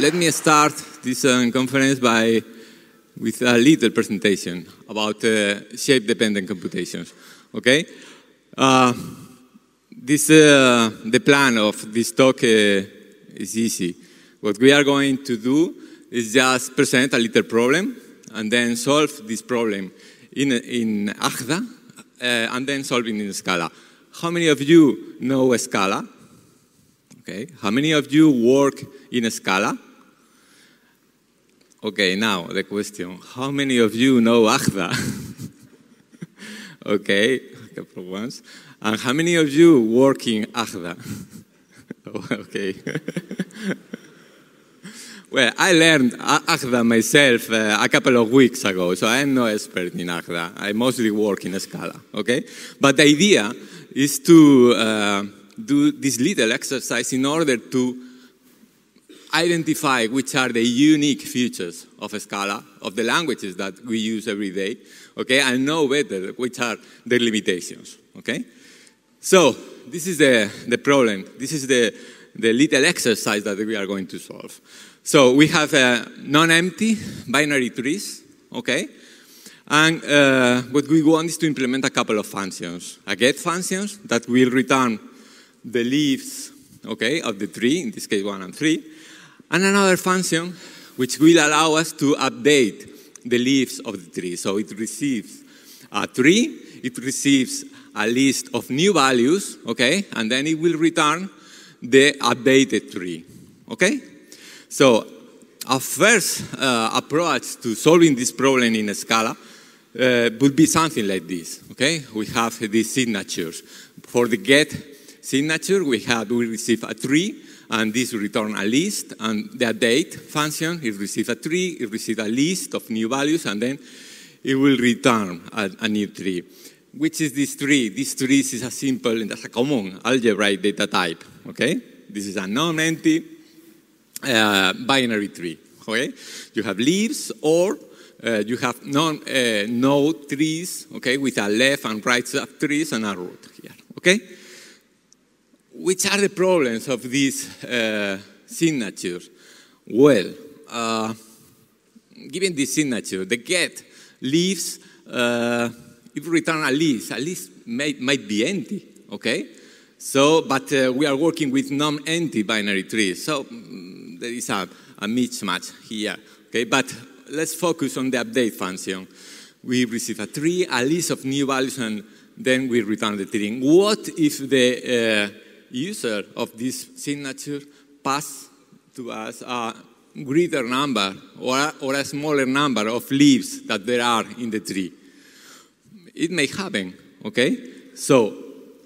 let me start this conference with a little presentation about shape-dependent computations. Okay? The plan of this talk is easy. What we are going to do is just present a little problem and then solve this problem in Agda and then solve it in Scala. How many of you know Scala? Okay. How many of you work in Scala? Okay, now the question. How many of you know Agda? Okay, a couple of ones. And how many of you work in Agda? Oh, okay. Well, I learned Agda myself a couple of weeks ago, so I'm no expert in Agda. I mostly work in Scala, okay? But the idea is to do this little exercise in order to identify which are the unique features of Scala, of the languages that we use every day, okay, and know better which are their limitations, okay? So this is the problem. This is the little exercise that we are going to solve. So we have non-empty binary trees, okay? And what we want is to implement a couple of functions. A get functions that will return the leaves, okay, of the tree, in this case 1 and 3, and another function which will allow us to update the leaves of the tree. So it receives a tree, it receives a list of new values, okay, and then it will return the updated tree, okay? So our first approach to solving this problem in Scala would be something like this, okay? We have these signatures. For the get signature, we receive a tree, and this will return a list, and the update function, it receives a tree, it receives a list of new values, and then it will return a new tree. Which is this tree? This tree is a simple, that's a common algebraic data type, okay? This is a non-empty binary tree, okay? You have leaves, or you have node trees, okay, with a left and right subtrees and a root here, okay? Which are the problems of these signatures? Well, given this signature, the get leaves, if we return a list might be empty, okay? So, but we are working with non-empty binary trees, so there is a mismatch here, okay? But let's focus on the update function. We receive a tree, a list of new values, and then we return the tree. What if the user of this signature pass to us a greater number or a smaller number of leaves that there are in the tree? It may happen, okay? So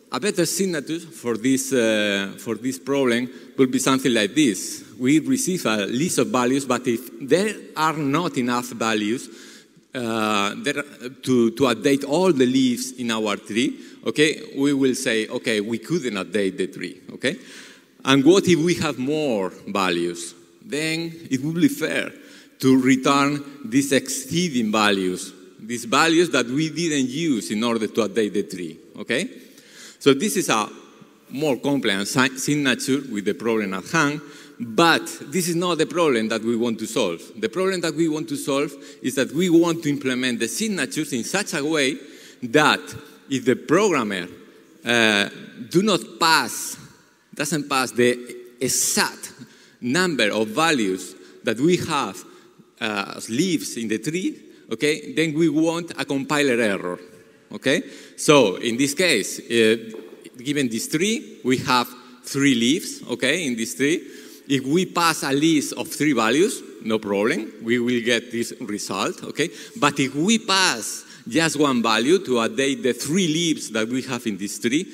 a better signature for this problem will be something like this. We receive a list of values, but if there are not enough values to update all the leaves in our tree, okay, we will say, okay, we couldn't update the tree, okay? And what if we have more values? Then it would be fair to return these exceeding values, these values that we didn't use in order to update the tree, okay? So this is a more complex signature with the problem at hand, but this is not the problem that we want to solve. The problem that we want to solve is that we want to implement the signatures in such a way that if the programmer doesn't pass the exact number of values that we have as leaves in the tree, okay, then we want a compiler error, okay? So in this case, given this tree, we have 3 leaves, okay, in this tree. If we pass a list of 3 values, no problem, we will get this result, okay? But if we pass just 1 value to update the 3 leaves that we have in this tree,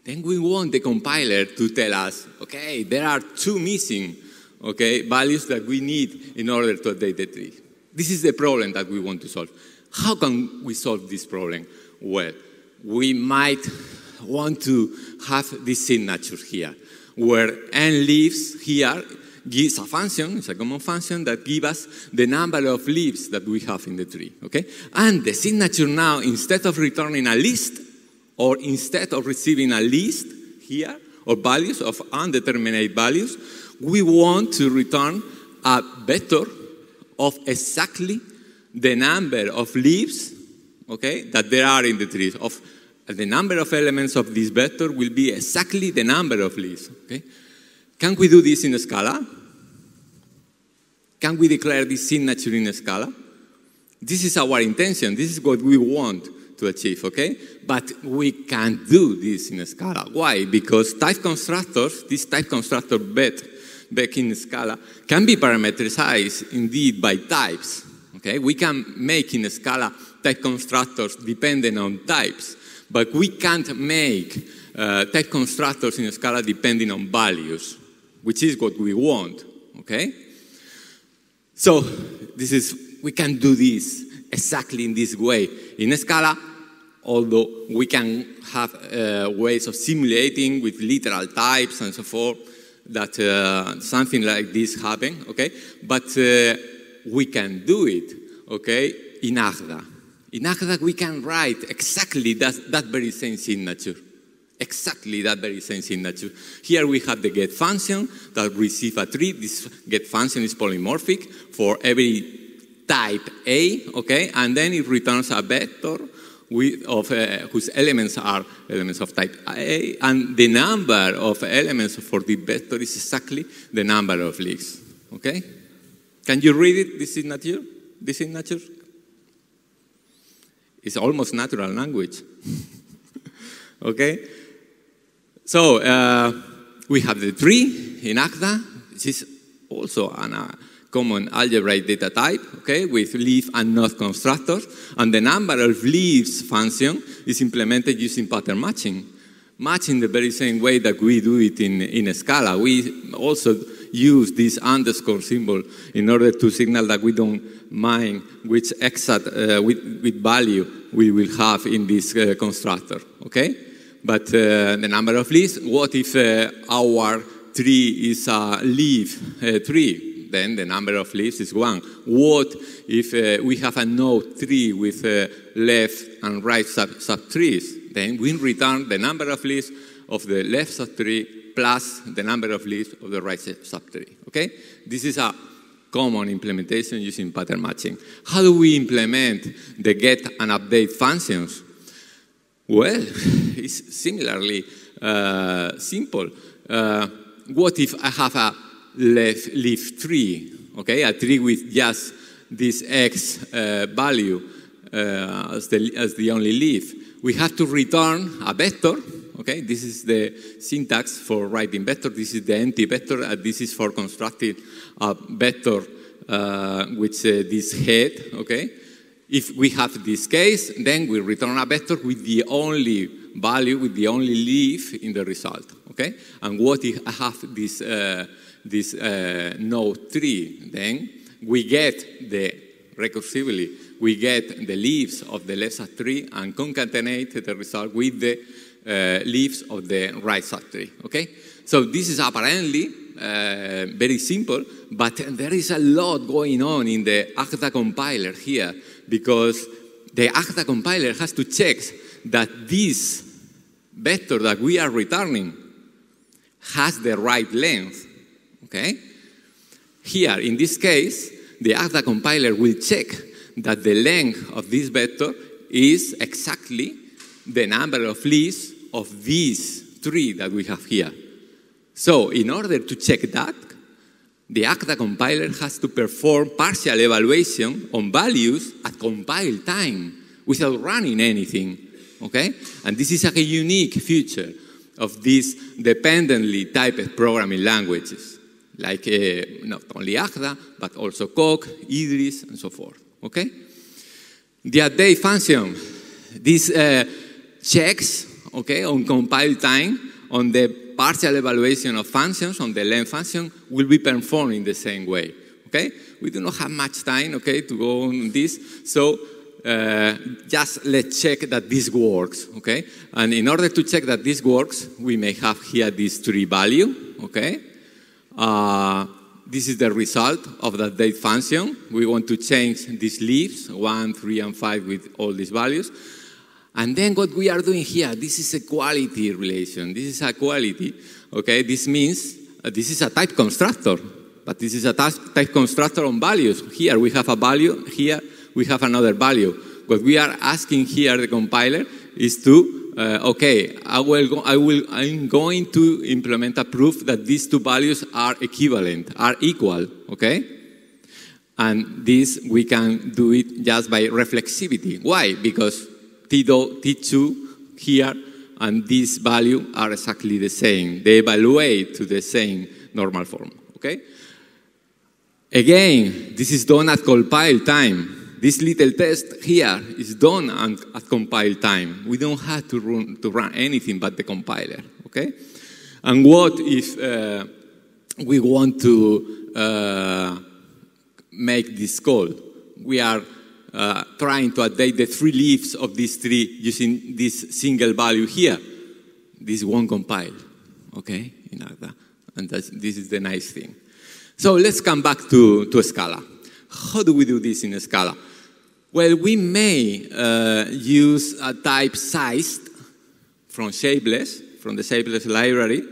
then we want the compiler to tell us, okay, there are 2 missing, okay, values that we need in order to update the tree. This is the problem that we want to solve. How can we solve this problem? Well, we might want to have this signature here, where n leaves here gives a function, it's a common function that gives us the number of leaves that we have in the tree, okay? And the signature now, instead of returning a list, or instead of receiving a list here, or values of undeterminate values, we want to return a vector of exactly the number of leaves, okay, that there are in the trees. Of the number of elements of this vector will be exactly the number of leaves. Okay? Can we do this in Scala? Can we declare this signature in Scala? This is our intention. This is what we want to achieve, okay? But we can't do this in Scala. Why? Because type constructors, this type constructor back in Scala, can be parameterized indeed by types, okay? We can make in Scala type constructors dependent on types, but we can't make type constructors in Scala depending on values, which is what we want, okay? So we can do this exactly in this way. In Scala, although we can have ways of simulating with literal types and so forth, that something like this happen, okay? But we can do it, okay, in Agda. In Agda, we can write exactly that very same signature. Exactly that very same signature. Here we have the get function that receives a tree. This get function is polymorphic for every type A, okay? And then it returns a vector whose elements are elements of type A, and the number of elements for the vector is exactly the number of leaves, okay? Can you read it, this signature? This signature? It's almost natural language, okay? So we have the tree in Agda. This is also a common algebraic data type, okay, with leaf and node constructors. And the number of leaves function is implemented using pattern matching. Matching the very same way that we do it in Scala. We also use this underscore symbol in order to signal that we don't mind which exact with value we will have in this constructor, okay? But the number of leaves, what if our tree is a leaf tree? Then the number of leaves is 1. What if we have a node tree with left and right subtrees? Then we return the number of leaves of the left subtree plus the number of leaves of the right subtree, okay? This is a common implementation using pattern matching. How do we implement the get and update functions? Well, it's similarly simple. What if I have a leaf tree, okay? A tree with just this x value as the only leaf. We have to return a vector, okay? This is the syntax for writing vector. This is the empty vector, and this is for constructing a vector with this head, okay? If we have this case, then we return a vector with the only value, with the only leaf in the result, okay? And what if I have this node tree? Then we get recursively, we get the leaves of the left subtree and concatenate the result with the leaves of the right subtree, okay? So this is apparently very simple, but there is a lot going on in the Agda compiler here, because the Agda compiler has to check that this vector that we are returning has the right length, okay? Here, in this case, the Agda compiler will check that the length of this vector is exactly the number of leaves of this tree that we have here. So, in order to check that, the Agda compiler has to perform partial evaluation on values at compile time without running anything, okay? And this is a unique feature of these dependently typed programming languages, like not only Agda, but also Coq, Idris, and so forth, okay? The update function, this checks, okay, on compile time, on the partial evaluation of functions on the length function will be performed in the same way, okay? We do not have much time, okay, to go on this, so just let's check that this works, okay? And in order to check that this works, we may have here this tree value, okay? This is the result of that date function. We want to change these leaves, 1, 3, and 5 with all these values. And then what we are doing here, this is a quality relation. This is a quality, okay? This means this is a type constructor, But this is a type constructor on values. Here we have a value, here we have another value. What we are asking here, the compiler, is to, okay, I'm going to implement a proof that these two values are equivalent, are equal, okay? And this, we can do it just by reflexivity. Why? Because T2 here and this value are exactly the same. They evaluate to the same normal form, okay? Again, this is done at compile time. This little test here is done at compile time. We don't have to run anything but the compiler, okay? And what if we want to make this call? We are trying to update the 3 leaves of this tree using this single value here. This won't compile, okay? And this is the nice thing. So let's come back to Scala. How do we do this in Scala? Well, we may use a type sized from shapeless, from the shapeless library,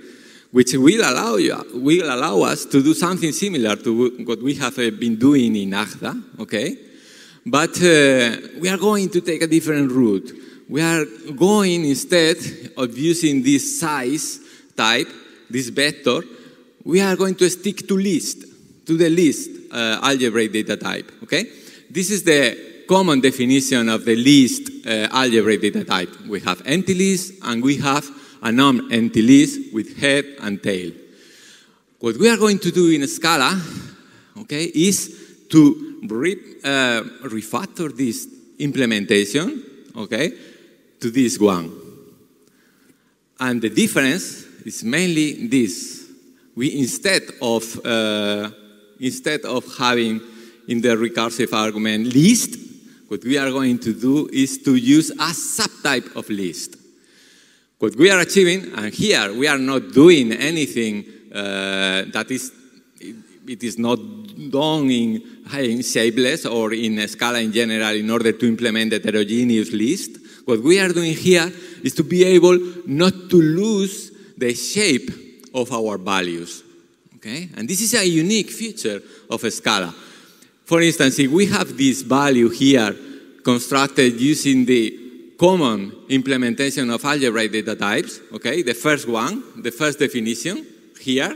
which will allow us to do something similar to what we have been doing in Agda, okay? But we are going to take a different route. We are going, instead of using this size type, this vector, we are going to stick to the list algebraic data type, okay? This is the common definition of the list algebraic data type. We have empty list and we have a non-empty list with head and tail. What we are going to do in Scala, okay, is to refactor this implementation, okay, to this one. And the difference is mainly this. We instead of having in the recursive argument list, what we are going to do is to use a subtype of list. What we are achieving, and here we are not doing anything that is not done in shapeless or in Scala in general in order to implement the heterogeneous list. What we are doing here is to be able not to lose the shape of our values. Okay? And this is a unique feature of Scala. For instance, if we have this value here constructed using the common implementation of algebraic data types, okay, the first one, the first definition here,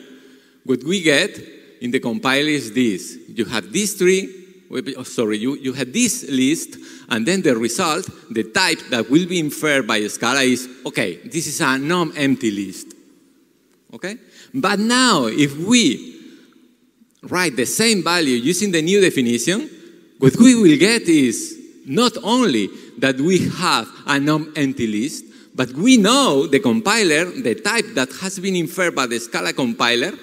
what we get in the compiler is this. You have this tree, you have this list, and then the result, the type that will be inferred by Scala is, okay, this is a non-empty list. Okay? But now, if we write the same value using the new definition, what we will get is not only that we have a non-empty list, but we know the compiler, the type that has been inferred by the Scala compiler,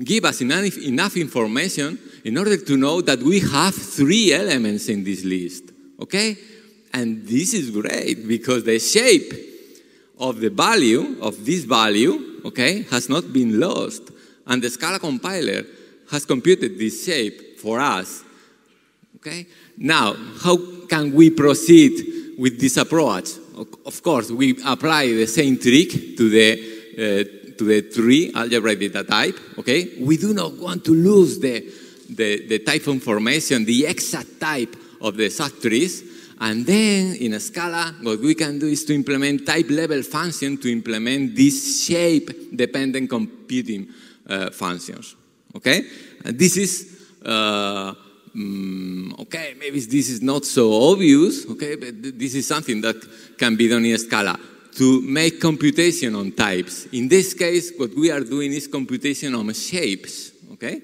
give us enough information in order to know that we have 3 elements in this list. Okay? And this is great because the shape of the value, of this value, okay, has not been lost. And the Scala compiler has computed this shape for us. Okay? Now, how can we proceed with this approach? Of course, we apply the same trick to the tree algebraic data type. Okay? We do not want to lose the type information, the exact type of the subtrees. And then in Scala, what we can do is to implement type level function to implement these shape-dependent computing functions. Okay? And this is, okay, maybe this is not so obvious, okay, but this is something that can be done in Scala to make computation on types. In this case, what we are doing is computation on shapes, okay?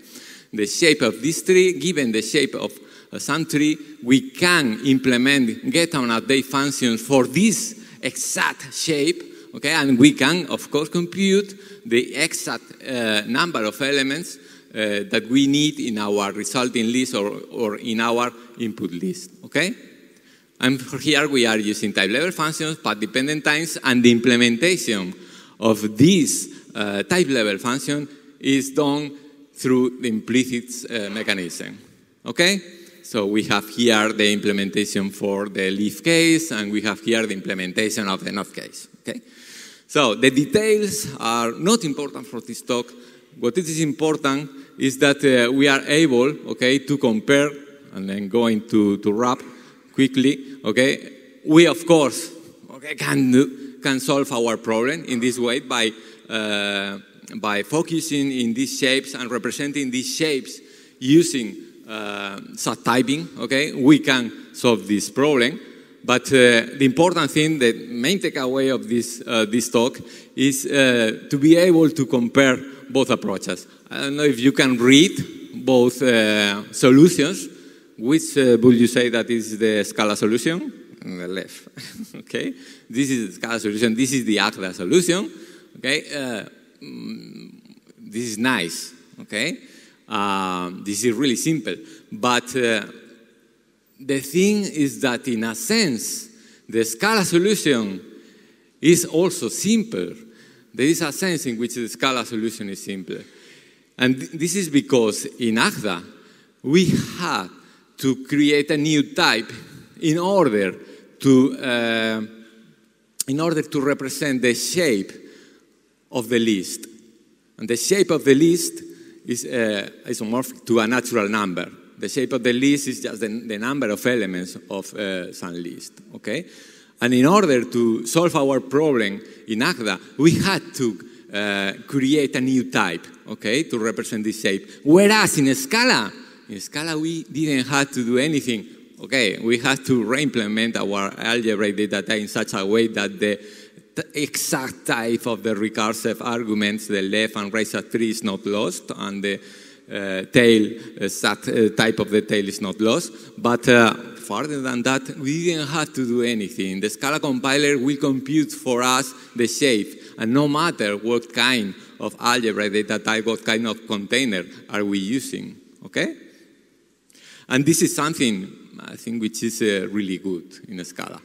The shape of this tree, given the shape of some tree, we can implement get and update functions for this exact shape, okay? And we can, of course, compute the exact number of elements that we need in our resulting list or in our input list, okay? And for here we are using type level functions, path dependent times, and the implementation of this type level function is done through the implicit mechanism, okay? So we have here the implementation for the leaf case, and we have here the implementation of the not case, okay? So the details are not important for this talk. what is important is that we are able, okay, to compare, and then going to wrap quickly, okay. We, of course, okay, can solve our problem in this way by focusing in these shapes and representing these shapes using subtyping, okay. We can solve this problem. But the important thing, the main takeaway of this talk is to be able to compare both approaches. I don't know if you can read both solutions. Which would you say that is the Scala solution? On the left. Okay. This is the Scala solution. This is the Agda solution. Okay. This is nice. Okay. This is really simple. But the thing is that, in a sense, the Scala solution is also simple. There is a sense in which the Scala solution is simpler. And this is because in Agda, we had to create a new type in order to represent the shape of the list. And the shape of the list is isomorphic to a natural number. The shape of the list is just the number of elements of some list, okay? And in order to solve our problem in Agda, we had to create a new type, okay, to represent this shape. Whereas in Scala we didn't have to do anything. Okay, we had to re-implement our algebraic data type in such a way that the exact type of the recursive arguments, the left and right subtree, is not lost, and the type of the tail is not lost. But further than that, we didn't have to do anything. The Scala compiler will compute for us the shape, and no matter what kind of algebraic data type, what kind of container are we using, okay? And this is something, I think, which is really good in Scala.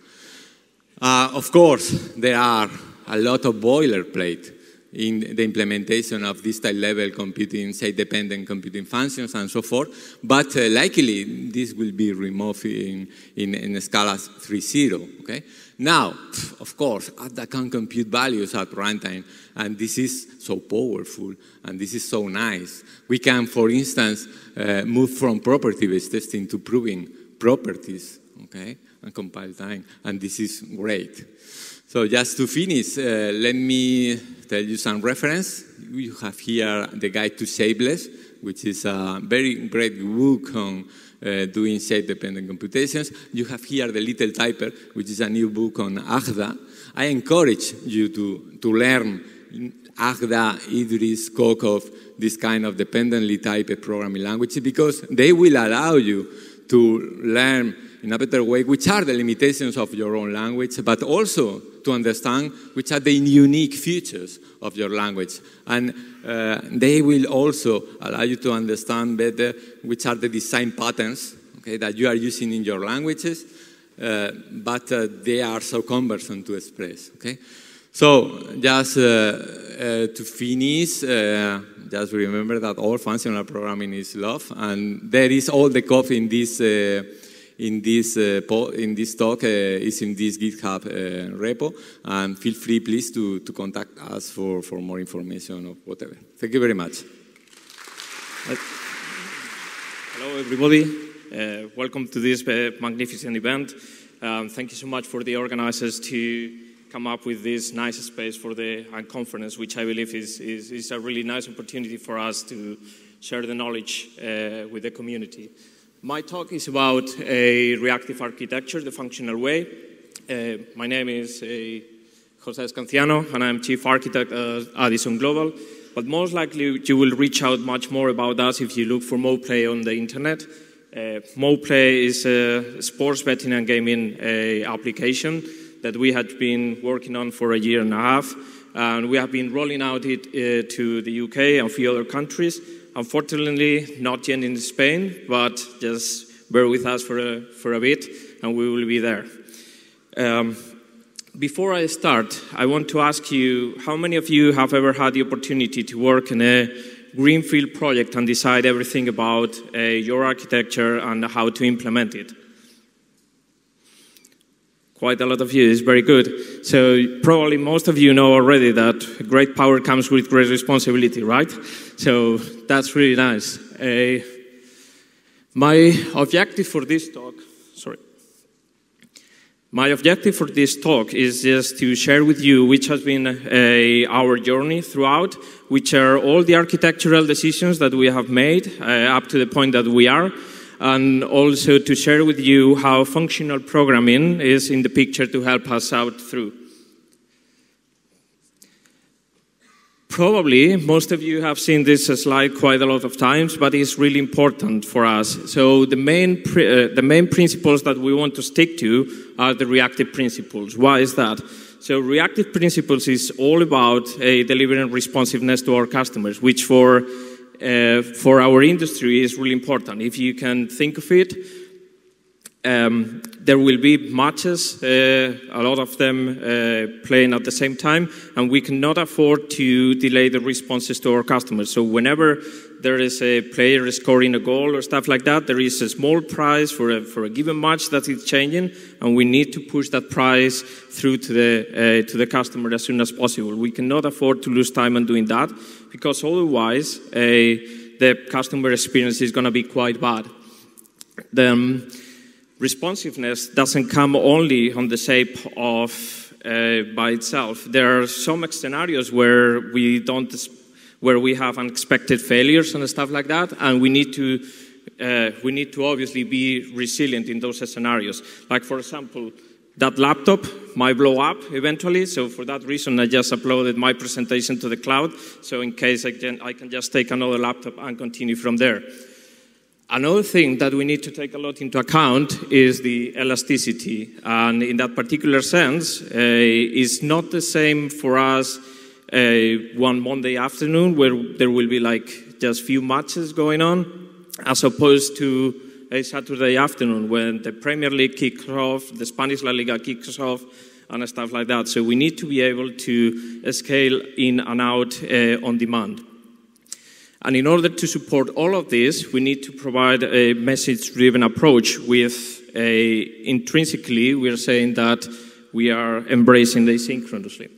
Of course, there are a lot of boilerplate in the implementation of this type-level computing, state-dependent computing functions and so forth, but likely this will be removed in Scala 3.0, okay? Now, of course, Agda can compute values at runtime, and this is so powerful, and this is so nice. We can, for instance, move from property-based testing to proving properties, okay, and compile time, and this is great. So just to finish, let me tell you some reference. You have here the Guide to Shapeless, which is a very great book on doing shape-dependent computations. You have here the Little Typer, which is a new book on Agda. I encourage you to learn Agda, Idris, Kokov, this kind of dependently typed programming languages, because they will allow you to learn in a better way which are the limitations of your own language, but also to understand which are the unique features of your language. And they will also allow you to understand better which are the design patterns, okay, that you are using in your languages, but they are so cumbersome to express, okay? So just to finish, just remember that all functional programming is love, and there is all the code in this talk is in this GitHub repo, and feel free, please, to contact us for more information or whatever. Thank you very much. Hello, everybody. Welcome to this magnificent event. Thank you so much for the organizers to come up with this nice space for the Unconference, which I believe is a really nice opportunity for us to share the knowledge with the community. My talk is about a reactive architecture, the functional way. My name is José Escanciano, and I'm Chief Architect at Addison Global. But most likely, you will reach out much more about us if you look for MoPlay on the internet. MoPlay is a sports betting and gaming application that we had been working on for a year and a half. And we have been rolling out it to the UK and a few other countries. Unfortunately, not yet in Spain, but just bear with us for a bit, and we will be there. Before I start, I want to ask you, how many of you have ever had the opportunity to work in a greenfield project and decide everything about your architecture and how to implement it? Quite a lot of you. It's very good. So probably most of you know already that great power comes with great responsibility, right? So that's really nice. My objective for this talk, My objective for this talk is just to share with you which has been our journey throughout, which are all the architectural decisions that we have made up to the point that we are, and also to share with you how functional programming is in the picture to help us out through. Probably most of you have seen this slide quite a lot of times, but it's really important for us. So the main principles that we want to stick to are the reactive principles. Why is that? So reactive principles is all about delivering responsiveness to our customers, which for our industry is really important. If you can think of it, there will be matches, a lot of them playing at the same time, and we cannot afford to delay the responses to our customers. So whenever there is a player scoring a goal or stuff like that, there is a small prize for a given match that is changing, and we need to push that prize through to the customer as soon as possible. We cannot afford to lose time on doing that, because otherwise the customer experience is going to be quite bad. Responsiveness doesn't come only on the shape of by itself. There are some scenarios where we have unexpected failures and stuff like that, and we need to obviously be resilient in those scenarios. Like for example, that laptop might blow up eventually, so for that reason I just uploaded my presentation to the cloud, so in case I can just take another laptop and continue from there. Another thing that we need to take a lot into account is the elasticity, and in that particular sense, it's not the same for us one Monday afternoon where there will be like just few matches going on, as opposed to a Saturday afternoon when the Premier League kicks off, the Spanish La Liga kicks off, and stuff like that. So we need to be able to scale in and out on demand. And in order to support all of this, we need to provide a message-driven approach with intrinsically, we are saying that we are embracing asynchronously.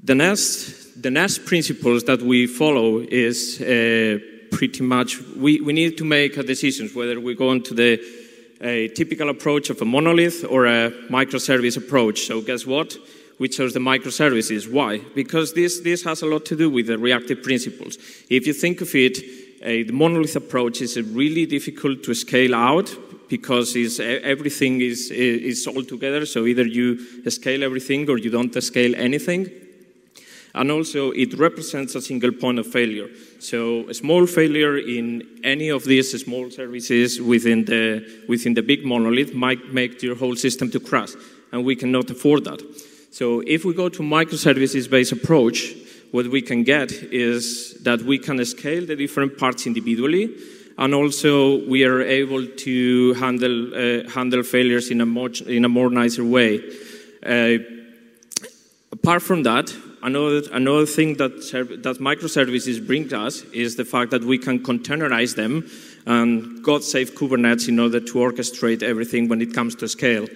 The next principles that we follow is pretty much, we need to make decisions whether we go into a typical approach of a monolith or a microservice approach. So guess what? We chose the microservices. Why? Because this has a lot to do with the reactive principles. If you think of it, the monolith approach is really difficult to scale out because everything is all together. So either you scale everything or you don't scale anything. And also, it represents a single point of failure. So a small failure in any of these small services within the big monolith might make your whole system to crash, and we cannot afford that. So if we go to microservices-based approach, what we can get is that we can scale the different parts individually, and also we are able to handle failures in a more nicer way. Apart from that, another thing that microservices bring us is the fact that we can containerize them, and God save Kubernetes in order to orchestrate everything when it comes to scale.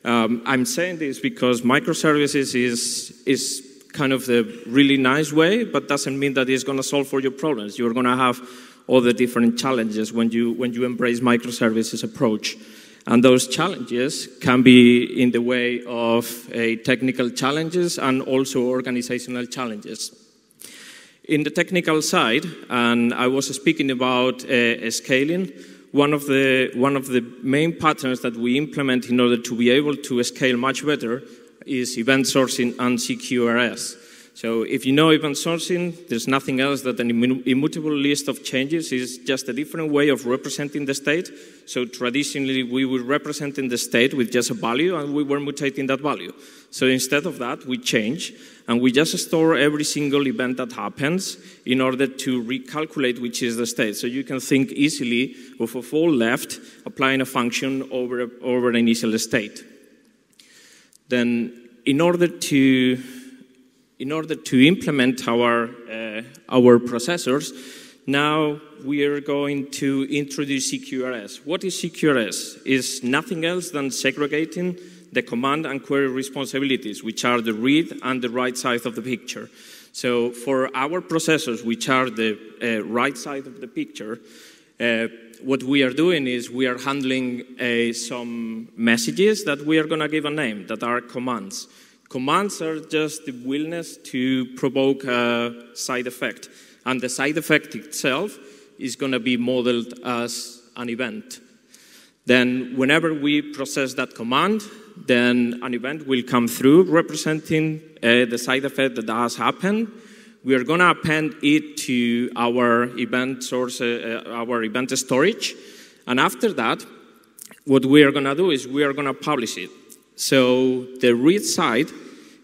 I'm saying this because microservices is kind of the really nice way, but doesn't mean that it's going to solve all your problems. You're going to have all the different challenges when you embrace microservices approach. And those challenges can be in the way of technical challenges and also organizational challenges. In the technical side, and I was speaking about scaling, one of the main patterns that we implement in order to be able to scale much better is event sourcing and CQRS. So if you know event sourcing, there's nothing else than an immutable list of changes. It's just a different way of representing the state. So traditionally, we were representing the state with just a value, and we were mutating that value. So instead of that, we change, and we just store every single event that happens in order to recalculate which is the state. So you can think easily of a for left, applying a function over an initial state. Then in order to implement our processors, Now we are going to introduce CQRS. What is CQRS? It's nothing else than segregating the command and query responsibilities, which are the read and the write side of the picture. So for our processors, which are the right side of the picture, what we are doing is we are handling some messages that we are going to give a name, that are commands. Commands are just the willingness to provoke a side effect. And the side effect itself is going to be modeled as an event. Then whenever we process that command, then an event will come through representing the side effect that has happened. We are going to append it to our event source, our event storage. And after that, what we are going to do is we are going to publish it. So the read side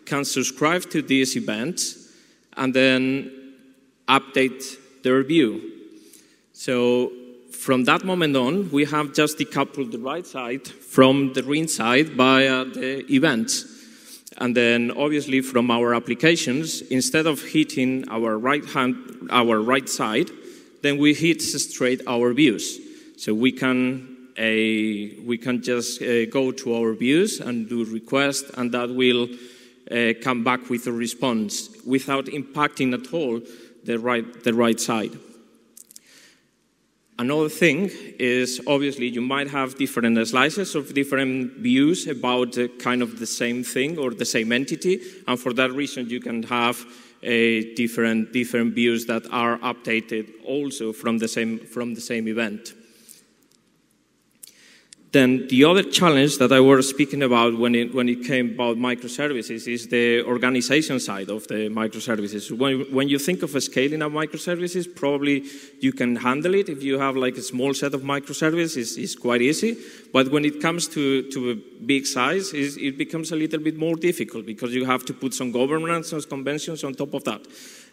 can subscribe to these events and then update their view. So from that moment on, we have just decoupled the write side from the read side via the events. And then obviously from our applications, instead of hitting our right side, then we hit straight our views. So we can just go to our views and do request, and that will come back with a response without impacting at all the right side. Another thing is, obviously, you might have different slices of different views about kind of the same thing or the same entity, and for that reason, you can have different views that are updated also from the same event. Then the other challenge that I was speaking about when it came about microservices is the organization side of the microservices. When you think of scaling up microservices, probably you can handle it. If you have like a small set of microservices, it's quite easy. But when it comes to a big size, it becomes a little bit more difficult because you have to put some governance and conventions on top of that.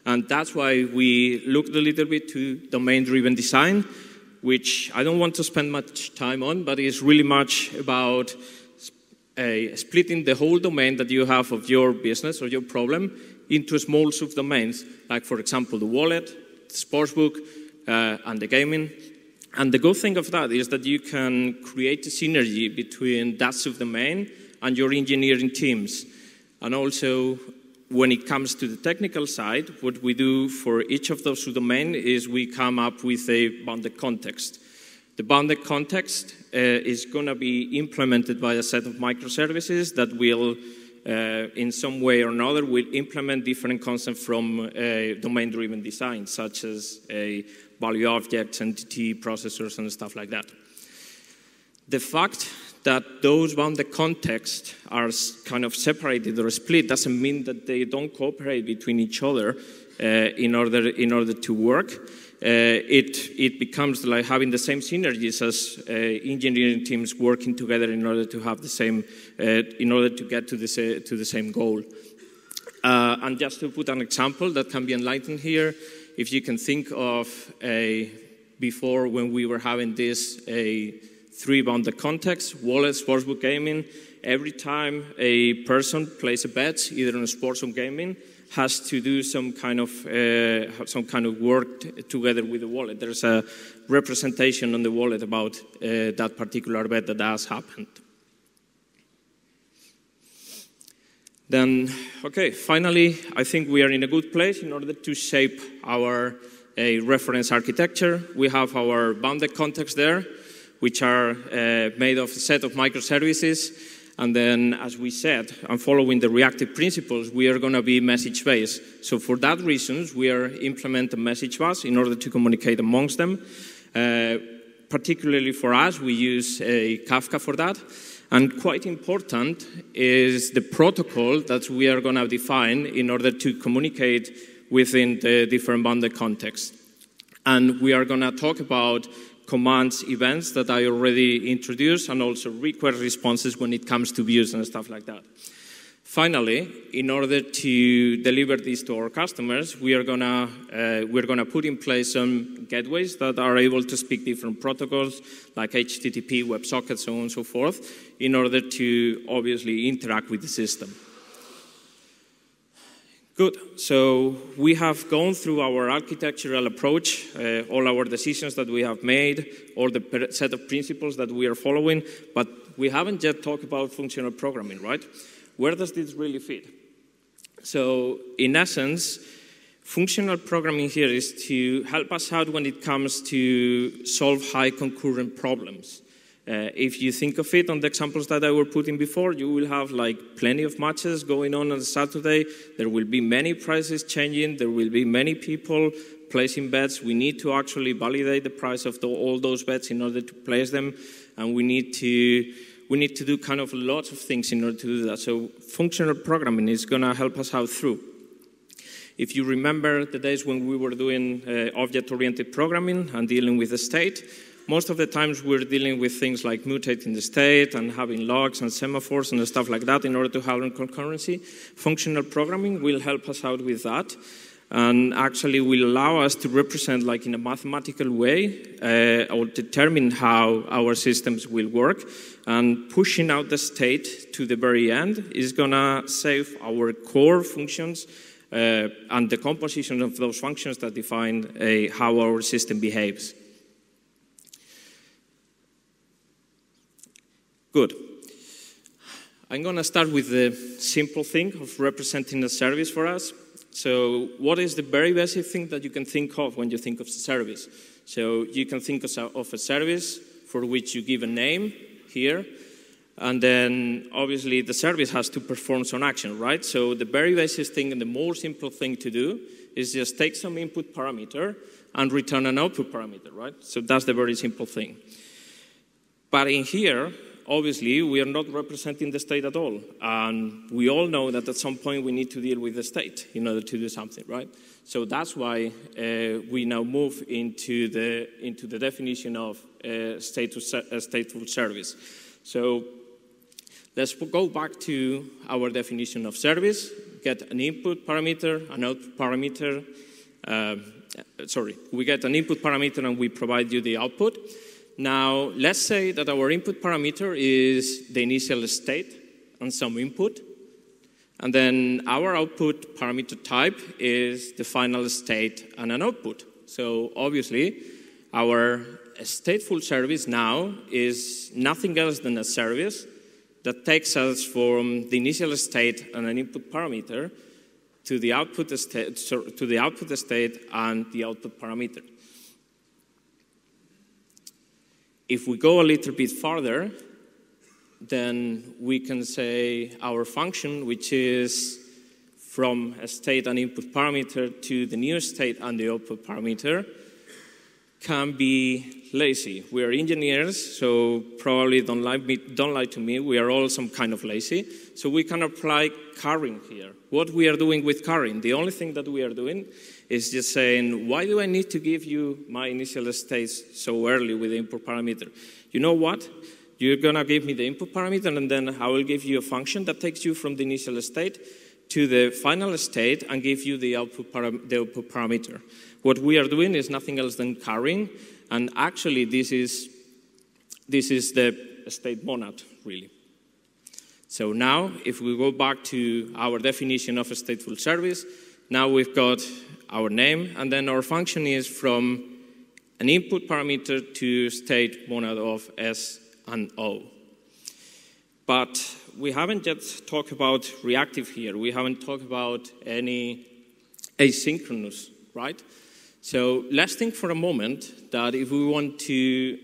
And that's why we looked a little bit to domain-driven design, which I don't want to spend much time on, but it's really much about splitting the whole domain that you have of your business or your problem into small subdomains, like, for example, the wallet, the sportsbook, and the gaming. And the good thing of that is that you can create a synergy between that subdomain and your engineering teams. And also, when it comes to the technical side, what we do for each of those subdomains is we come up with a bounded context. The bounded context is going to be implemented by a set of microservices that will, in some way or another, will implement different concepts from domain-driven design, such as value objects, entity processors, and stuff like that. The fact that those bounded contexts are kind of separated or split doesn't mean that they don't cooperate between each other in order to work. It becomes like having the same synergies as engineering teams working together in order to have the same, in order to get to the same goal. And just to put an example that can be enlightened here, if you can think of before when we were having this three bounded contexts, wallet, sportsbook, gaming, every time a person places a bet, either on sports or gaming, has to do some kind of work together with the wallet. There's a representation on the wallet about that particular bet that has happened. Then, okay, finally, I think we are in a good place in order to shape our reference architecture. We have our bounded context there, which are made of a set of microservices. And then, as we said, and following the reactive principles, we are going to be message-based. So for that reason, we are implementing message bus in order to communicate amongst them. Particularly for us, we use Kafka for that. And quite important is the protocol that we are going to define in order to communicate within the different bounded contexts. And we are going to talk about commands, events that I already introduced, and also request responses when it comes to views and stuff like that. Finally, in order to deliver this to our customers, we're gonna put in place some gateways that are able to speak different protocols, like HTTP, WebSockets, so on and so forth, in order to obviously interact with the system. Good. So we have gone through our architectural approach, all our decisions that we have made, all the set of principles that we are following, but we haven't yet talked about functional programming, right? Where does this really fit? So in essence, functional programming here is to help us out when it comes to solve high concurrent problems. If you think of it on the examples that I were putting before, you will have like plenty of matches going on a Saturday. There will be many prices changing. There will be many people placing bets. We need to actually validate the price of all those bets in order to place them. And we need to do kind of lots of things in order to do that. So functional programming is going to help us out through. If you remember the days when we were doing object-oriented programming and dealing with the state, most of the times we're dealing with things like mutating the state and having logs and semaphores and stuff like that in order to have concurrency. Functional programming will help us out with that and actually will allow us to represent, like in a mathematical way, or determine how our systems will work. And pushing out the state to the very end is going to save our core functions and the composition of those functions that define how our system behaves. Good. I'm going to start with the simple thing of representing a service for us. So what is the very basic thing that you can think of when you think of a service? So you can think of a service for which you give a name here, and then obviously the service has to perform some action, right? So the very basic thing and the more simple thing to do is just take some input parameter and return an output parameter, right? So that's the very simple thing. But in here, obviously, we are not representing the state at all. And we all know that at some point we need to deal with the state in order to do something, right? So that's why we now move into the definition of stateful service. So let's go back to our definition of service, get an input parameter, an output parameter. We get an input parameter and we provide you the output. Now, let's say that our input parameter is the initial state and some input. And then our output parameter type is the final state and an output. So obviously, our stateful service now is nothing else than a service that takes us from the initial state and an input parameter to the output state and the output parameter. If we go a little bit farther, then we can say our function, which is from a state and input parameter to the new state and the output parameter, can be lazy. We are engineers, so probably don't lie to me. We are all some kind of lazy. So we can apply carrying here. What we are doing with carrying, the only thing that we are doing is just saying, why do I need to give you my initial states so early with the input parameter? You know what? You're going to give me the input parameter, and then I will give you a function that takes you from the initial state to the final state and give you the output parameter. What we are doing is nothing else than carrying, and actually this is the state monad, really. So now, if we go back to our definition of a stateful service, now we've got our name, and then our function is from an input parameter to state monad of S and O. But we haven't yet talked about reactive here. We haven't talked about any asynchronous, right? So let's think for a moment that if we want to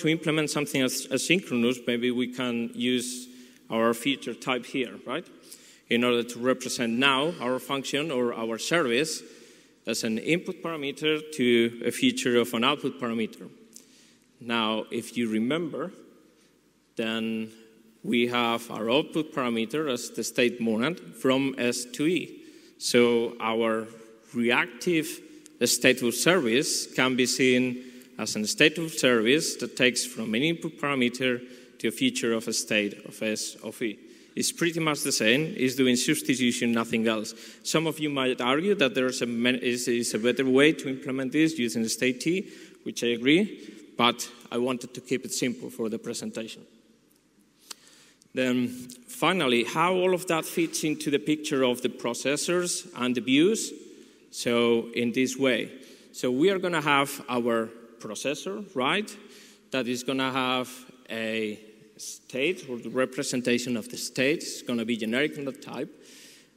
implement something as asynchronous, maybe we can use our feature type here, right? In order to represent now our function or our service as an input parameter to a feature of an output parameter. Now, if you remember, then we have our output parameter as the state monad from S to E. So our reactive stateful service can be seen as a stateful service that takes from an input parameter to a feature of a state of S of E. It's pretty much the same. It's doing substitution, nothing else. Some of you might argue that there is a better way to implement this using state T, which I agree, but I wanted to keep it simple for the presentation. Then finally, how all of that fits into the picture of the processors and the views. So in this way. So we are going to have our processor, right? That is going to have a state, or the representation of the state. It's going to be generic in the type.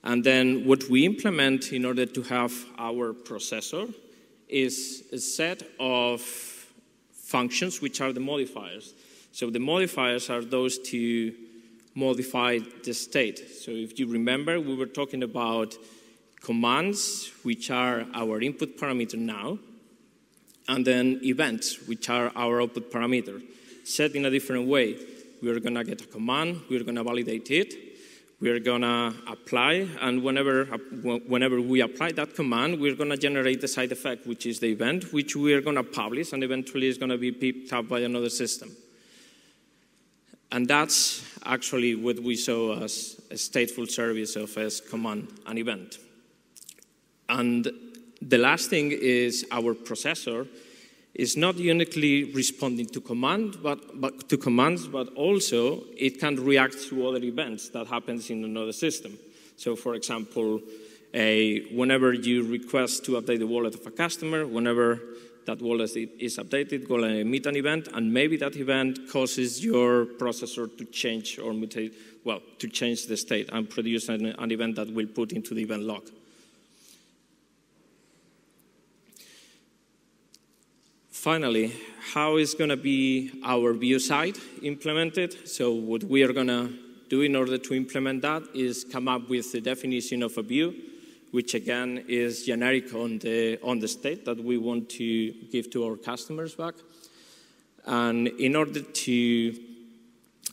And then what we implement in order to have our processor is a set of functions which are the modifiers. So the modifiers are those to modify the state. So if you remember, we were talking about commands, which are our input parameter now, and then events, which are our output parameter. Set in a different way, we're going to get a command, we're going to validate it, we're going to apply, and whenever we apply that command, we're going to generate the side effect, which is the event, which we're going to publish, and eventually is going to be picked up by another system. And that's actually what we saw as a stateful service of a command and event. And the last thing is our processor is not uniquely responding to commands, but also it can react to other events that happens in another system. So for example, whenever you request to update the wallet of a customer, whenever that wallet is updated, go and emit an event, and maybe that event causes your processor to change or mutate, well, to change the state and produce an event that will put into the event log. Finally, how is going to be our view side implemented? So what we are going to do in order to implement that is come up with the definition of a view, which again is generic on the state that we want to give to our customers back. And in order to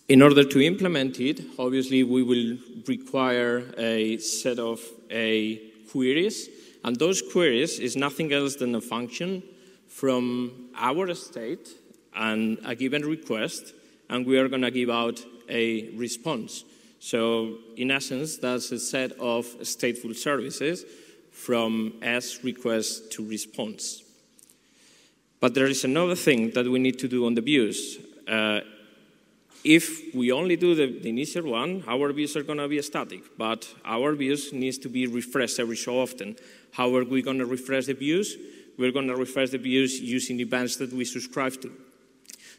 implement it, obviously we will require a set of queries, and those queries is nothing else than a function from our state and a given request, and we are going to give out a response. So in essence, that's a set of stateful services from as request to response. But there is another thing that we need to do on the views. If we only do the initial one, our views are going to be static, but our views needs to be refreshed every so often. How are we going to refresh the views? We're going to refresh the views using events that we subscribe to.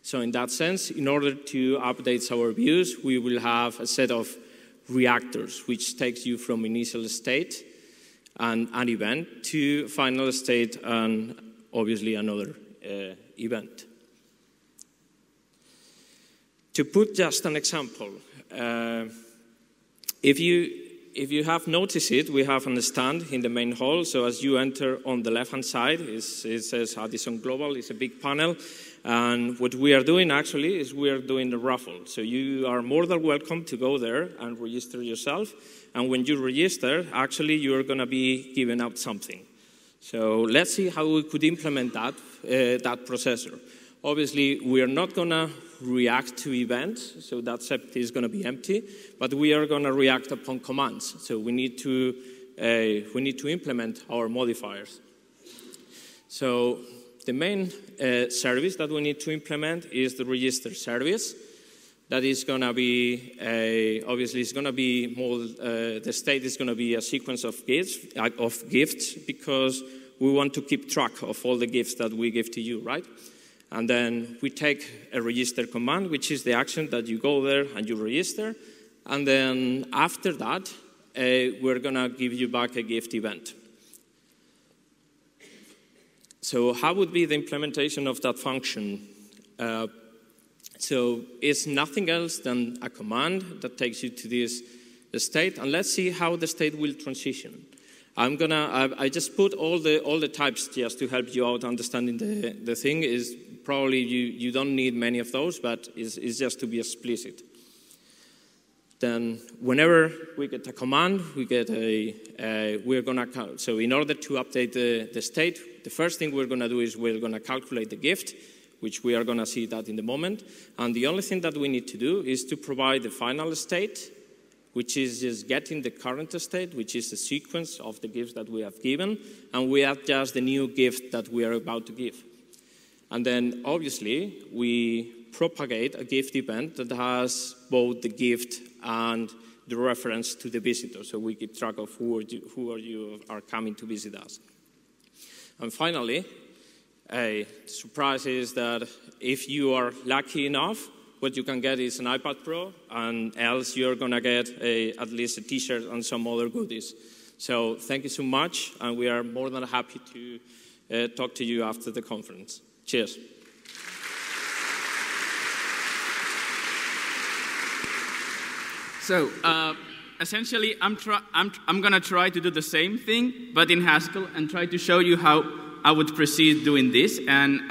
So in that sense, in order to update our views, we will have a set of reactors, which takes you from initial state and an event to final state and obviously another event. To put just an example, if you have noticed it, we have a stand in the main hall. So as you enter on the left-hand side, it says Addison Global. It's a big panel. And what we are doing actually is we are doing the raffle. So you are more than welcome to go there and register yourself. And when you register, actually you are going to be giving out something. So let's see how we could implement that processor. Obviously, we are not going to react to events, so that set is going to be empty, but we are going to react upon commands. So we need to implement our modifiers. So the main service that we need to implement is the register service. That is going to be obviously it's going to be more. The state is going to be a sequence of gifts because we want to keep track of all the gifts that we give to you, right? And then we take a register command, which is the action that you go there and you register. And then after that, we're going to give you back a gift event. So how would be the implementation of that function? So it's nothing else than a command that takes you to this state. And let's see how the state will transition. I just put all the types just to help you out understanding the thing. Is probably you don't need many of those, but it's just to be explicit. Then whenever we get a command, we get we're going to, so in order to update the state, the first thing we're going to do is we're going to calculate the gift, which we are going to see that in the moment. And the only thing that we need to do is to provide the final state, which is just getting the current state, which is the sequence of the gifts that we have given, and we add just the new gift that we are about to give. And then, obviously, we propagate a gift event that has both the gift and the reference to the visitor, so we keep track of who are coming to visit us. And finally, a surprise is that if you are lucky enough, what you can get is an iPad Pro, and else you're going to get at least a T-shirt and some other goodies. So thank you so much, and we are more than happy to talk to you after the conference. Cheers. So essentially, I'm going to try to do the same thing, but in Haskell, and try to show you how I would proceed doing this. And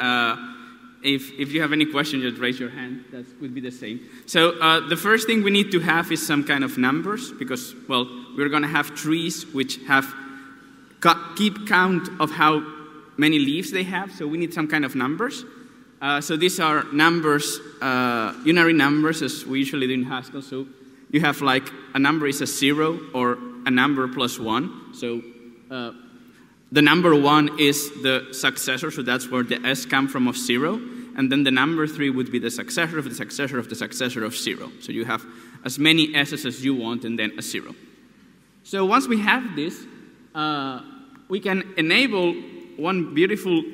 if you have any questions, just raise your hand. That would be the same. So the first thing we need to have is some kind of numbers, because, well, we're going to have trees which have keep count of how many leaves they have. So we need some kind of numbers. So these are numbers, unary numbers, as we usually do in Haskell. So you have like a number is a 0 or a number plus 1. So the number 1 is the successor, so that's where the s come from of 0. And then the number 3 would be the successor of the successor of the successor of 0. So you have as many s's as you want and then a 0. So once we have this, we can enable one beautiful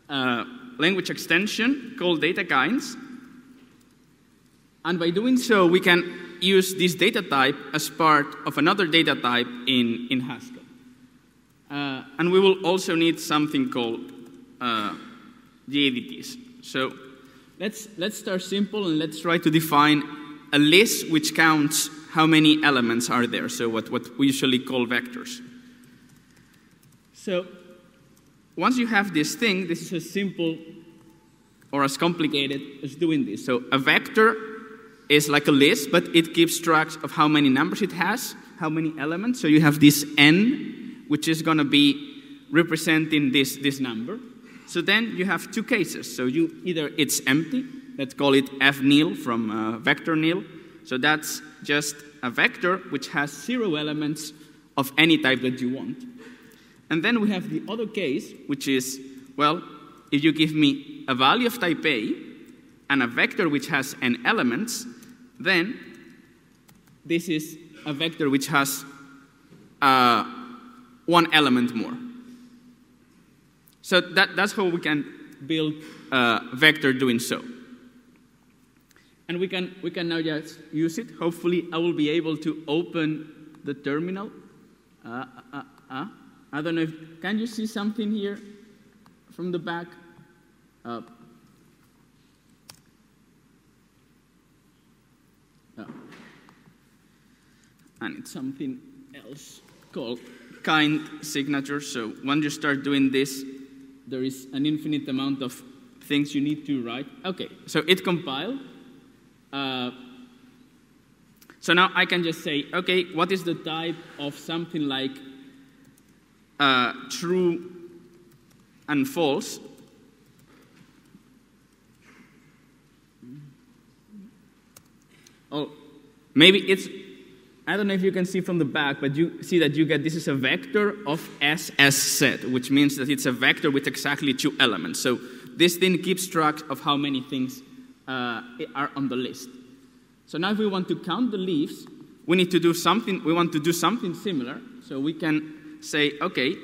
language extension called data kinds. And by doing so, we can use this data type as part of another data type in Haskell. And we will also need something called GADTs. So let's start simple, and let's try to define a list which counts how many elements are there, so what we usually call vectors. So once you have this thing, this is as simple or as complicated as doing this. So a vector is like a list, but it keeps track of how many numbers it has, how many elements. So you have this n, which is going to be representing this number. So then you have two cases. So either it's empty, let's call it f-nil from vector nil. So that's just a vector which has 0 elements of any type that you want. And then we have the other case, which is, well, if you give me a value of type A and a vector which has n elements, then this is a vector which has 1 element more. So that's how we can build a vector doing so. And we can now just use it. Hopefully, I will be able to open the terminal. I don't know if, can you see something here from the back? And it's something else called kind signature. So when you start doing this, there is an infinite amount of things you need to write. OK, so it compiled. So now I can just say, OK, what is the type of something like true and false? Oh, maybe it's, I don't know if you can see from the back, but you see that you get, this is a vector of SS set, which means that it's a vector with exactly 2 elements. So this thing keeps track of how many things are on the list. So now if we want to count the leaves, we need to do something, we want to do something similar. So we can say, OK,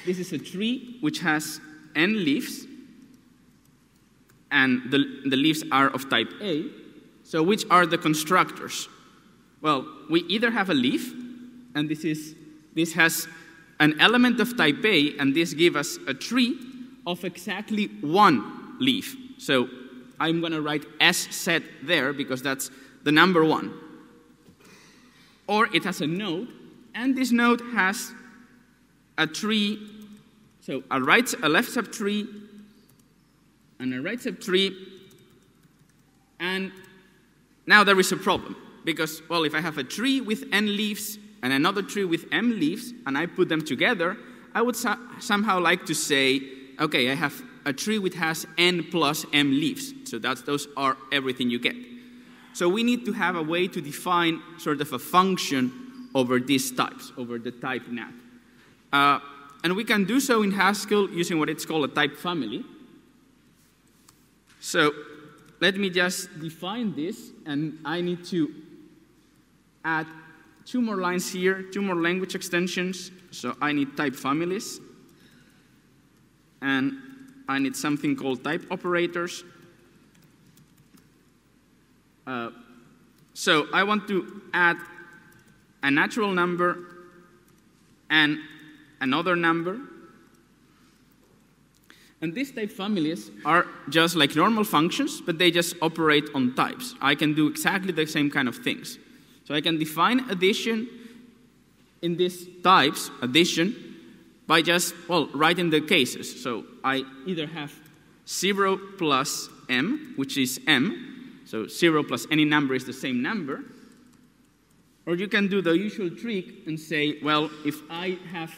this is a tree which has n leaves, and the leaves are of type A. So which are the constructors? Well, we either have a leaf, and this has an element of type A, and this gives us a tree of exactly 1 leaf. So I'm going to write S set there, because that's the number 1. Or it has a node, and this node has a tree, so a left subtree, and a right subtree, and now there is a problem. Because, well, if I have a tree with n leaves and another tree with m leaves, and I put them together, I would somehow like to say, OK, I have a tree which has n plus m leaves. So those are everything you get. So we need to have a way to define sort of a function over these types, over the type nat. And we can do so in Haskell using what it's called a type family. So let me just define this, and I need to add 2 more lines here, 2 more language extensions. So I need type families, and I need something called type operators. So I want to add a natural number and another number. And these type families are just like normal functions, but they just operate on types. I can do exactly the same kind of things. So I can define addition in these types, addition, by just, well, writing the cases. So I either have 0 plus m, which is m, so 0 plus any number is the same number, or you can do the usual trick and say, well, if I have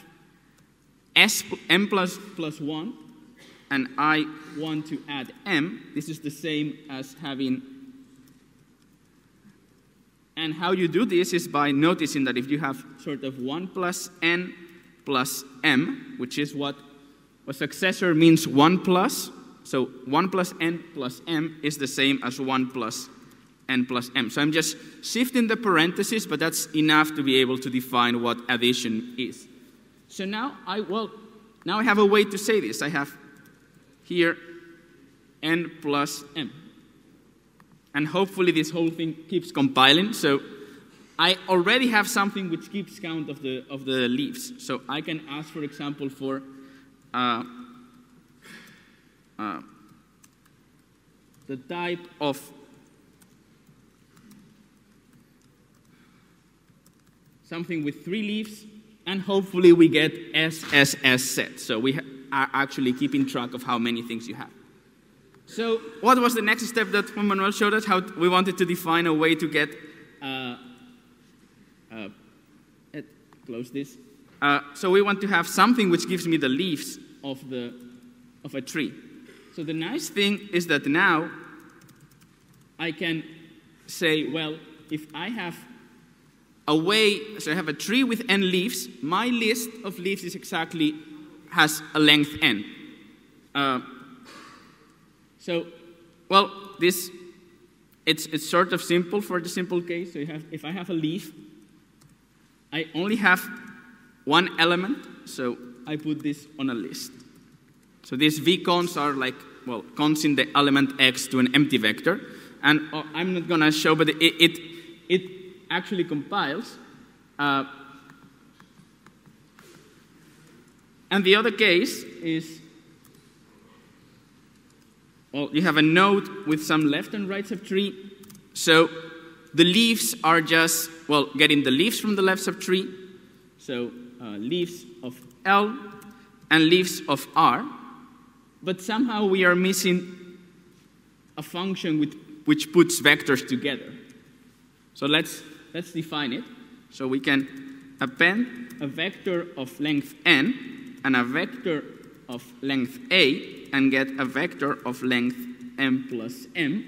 m plus 1, and I want to add m, this is the same as having, and how you do this is by noticing that if you have sort of 1 plus n plus m, which is what a successor means 1 plus, so 1 plus n plus m is the same as 1 plus n plus m. So I'm just shifting the parentheses, but that's enough to be able to define what addition is. So now I have a way to say this. I have here n plus m. And hopefully this whole thing keeps compiling. So I already have something which keeps count of the leaves. So I can ask, for example, for the type of something with 3 leaves, and hopefully we get SSS set. So we are actually keeping track of how many things you have. So what was the next step that Juan Manuel showed us? How we wanted to define a way to get, close this. So we want to have something which gives me the leaves of a tree. So the nice thing is that now I can say, well, if I have a way, so I have a tree with n leaves, my list of leaves is exactly, has a length n. So, well, it's sort of simple for the simple case. So if I have a leaf, I only have 1 element, so I put this on a list. So these vcons are like, well, cons in the element x to an empty vector. And I'm not going to show, but it actually compiles. And the other case is, well, you have a node with some left and right subtree. So the leaves are just, well, getting the leaves from the left subtree. So leaves of L and leaves of R. But somehow we are missing a function which puts vectors together. So let's define it. So we can append a vector of length n and a vector of length a and get a vector of length m plus m.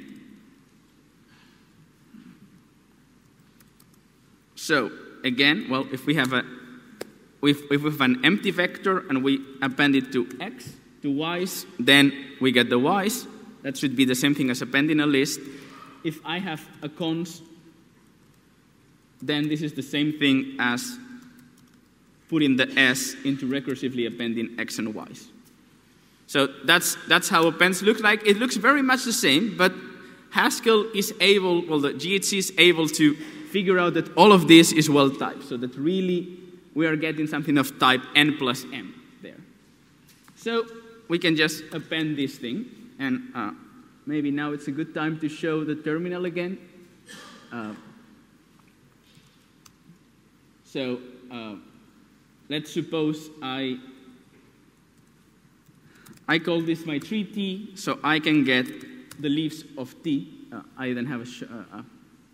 So again, well, if we have an empty vector and we append it to x, to y's, then we get the y's. That should be the same thing as appending a list. If I have a cons, then this is the same thing as putting the s into recursively appending x and y's. So that's how appends look like. It looks very much the same, but Haskell is able, well, the GHC is able to figure out that all of this is well typed, so that really we are getting something of type n plus m there. So we can just append this thing, and maybe now it's a good time to show the terminal again. So let's suppose I call this my tree T, so I can get the leaves of T. I then have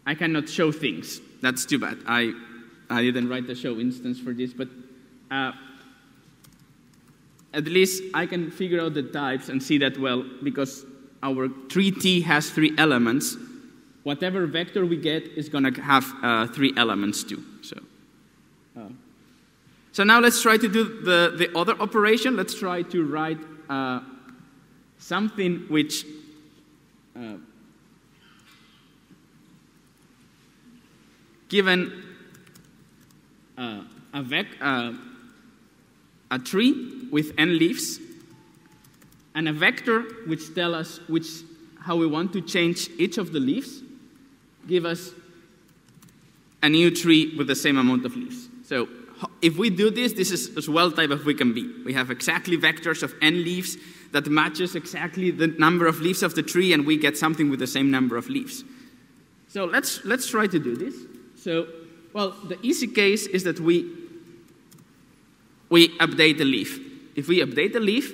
I cannot show things. That's too bad. I didn't write the show instance for this, but at least I can figure out the types and see that, well, because our tree T has 3 elements, whatever vector we get is going to have 3 elements too. So now let's try to do the other operation. Let's try to write something which given a tree with n leaves, and a vector which tell us how we want to change each of the leaves, give us a new tree with the same amount of leaves. So if we do this, this is as well type of we can be. We have exactly vectors of n leaves that matches exactly the number of leaves of the tree, and we get something with the same number of leaves. So let's try to do this. So, well, the easy case is that we update the leaf. If we update the leaf,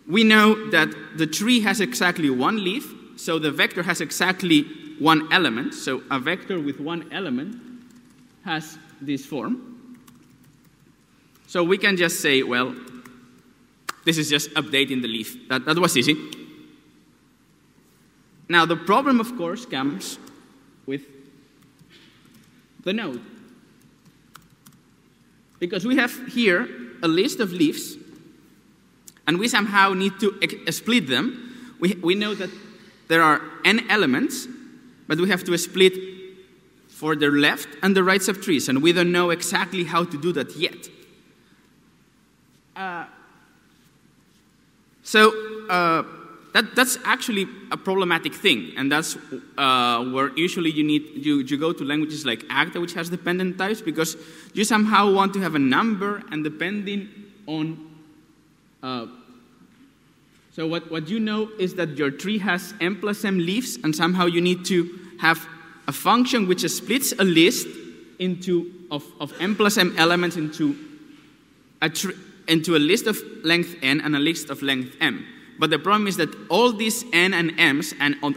we know that the tree has exactly one leaf, so the vector has exactly one element. So a vector with one element has this form. So we can just say, well, this is just updating the leaf. That was easy. Now the problem, of course, comes with the node. Because we have here a list of leaves, and we somehow need to split them. We know that there are n elements, but we have to split for the left and the right subtrees, and we don't know exactly how to do that yet. That's actually a problematic thing, and that's where usually you go to languages like Agda, which has dependent types, because you somehow want to have a number, and depending on so what you know is that your tree has m plus m leaves, and somehow you need to have a function which splits a list of m plus m elements into a list of length n and a list of length m. But the problem is that all these n and m's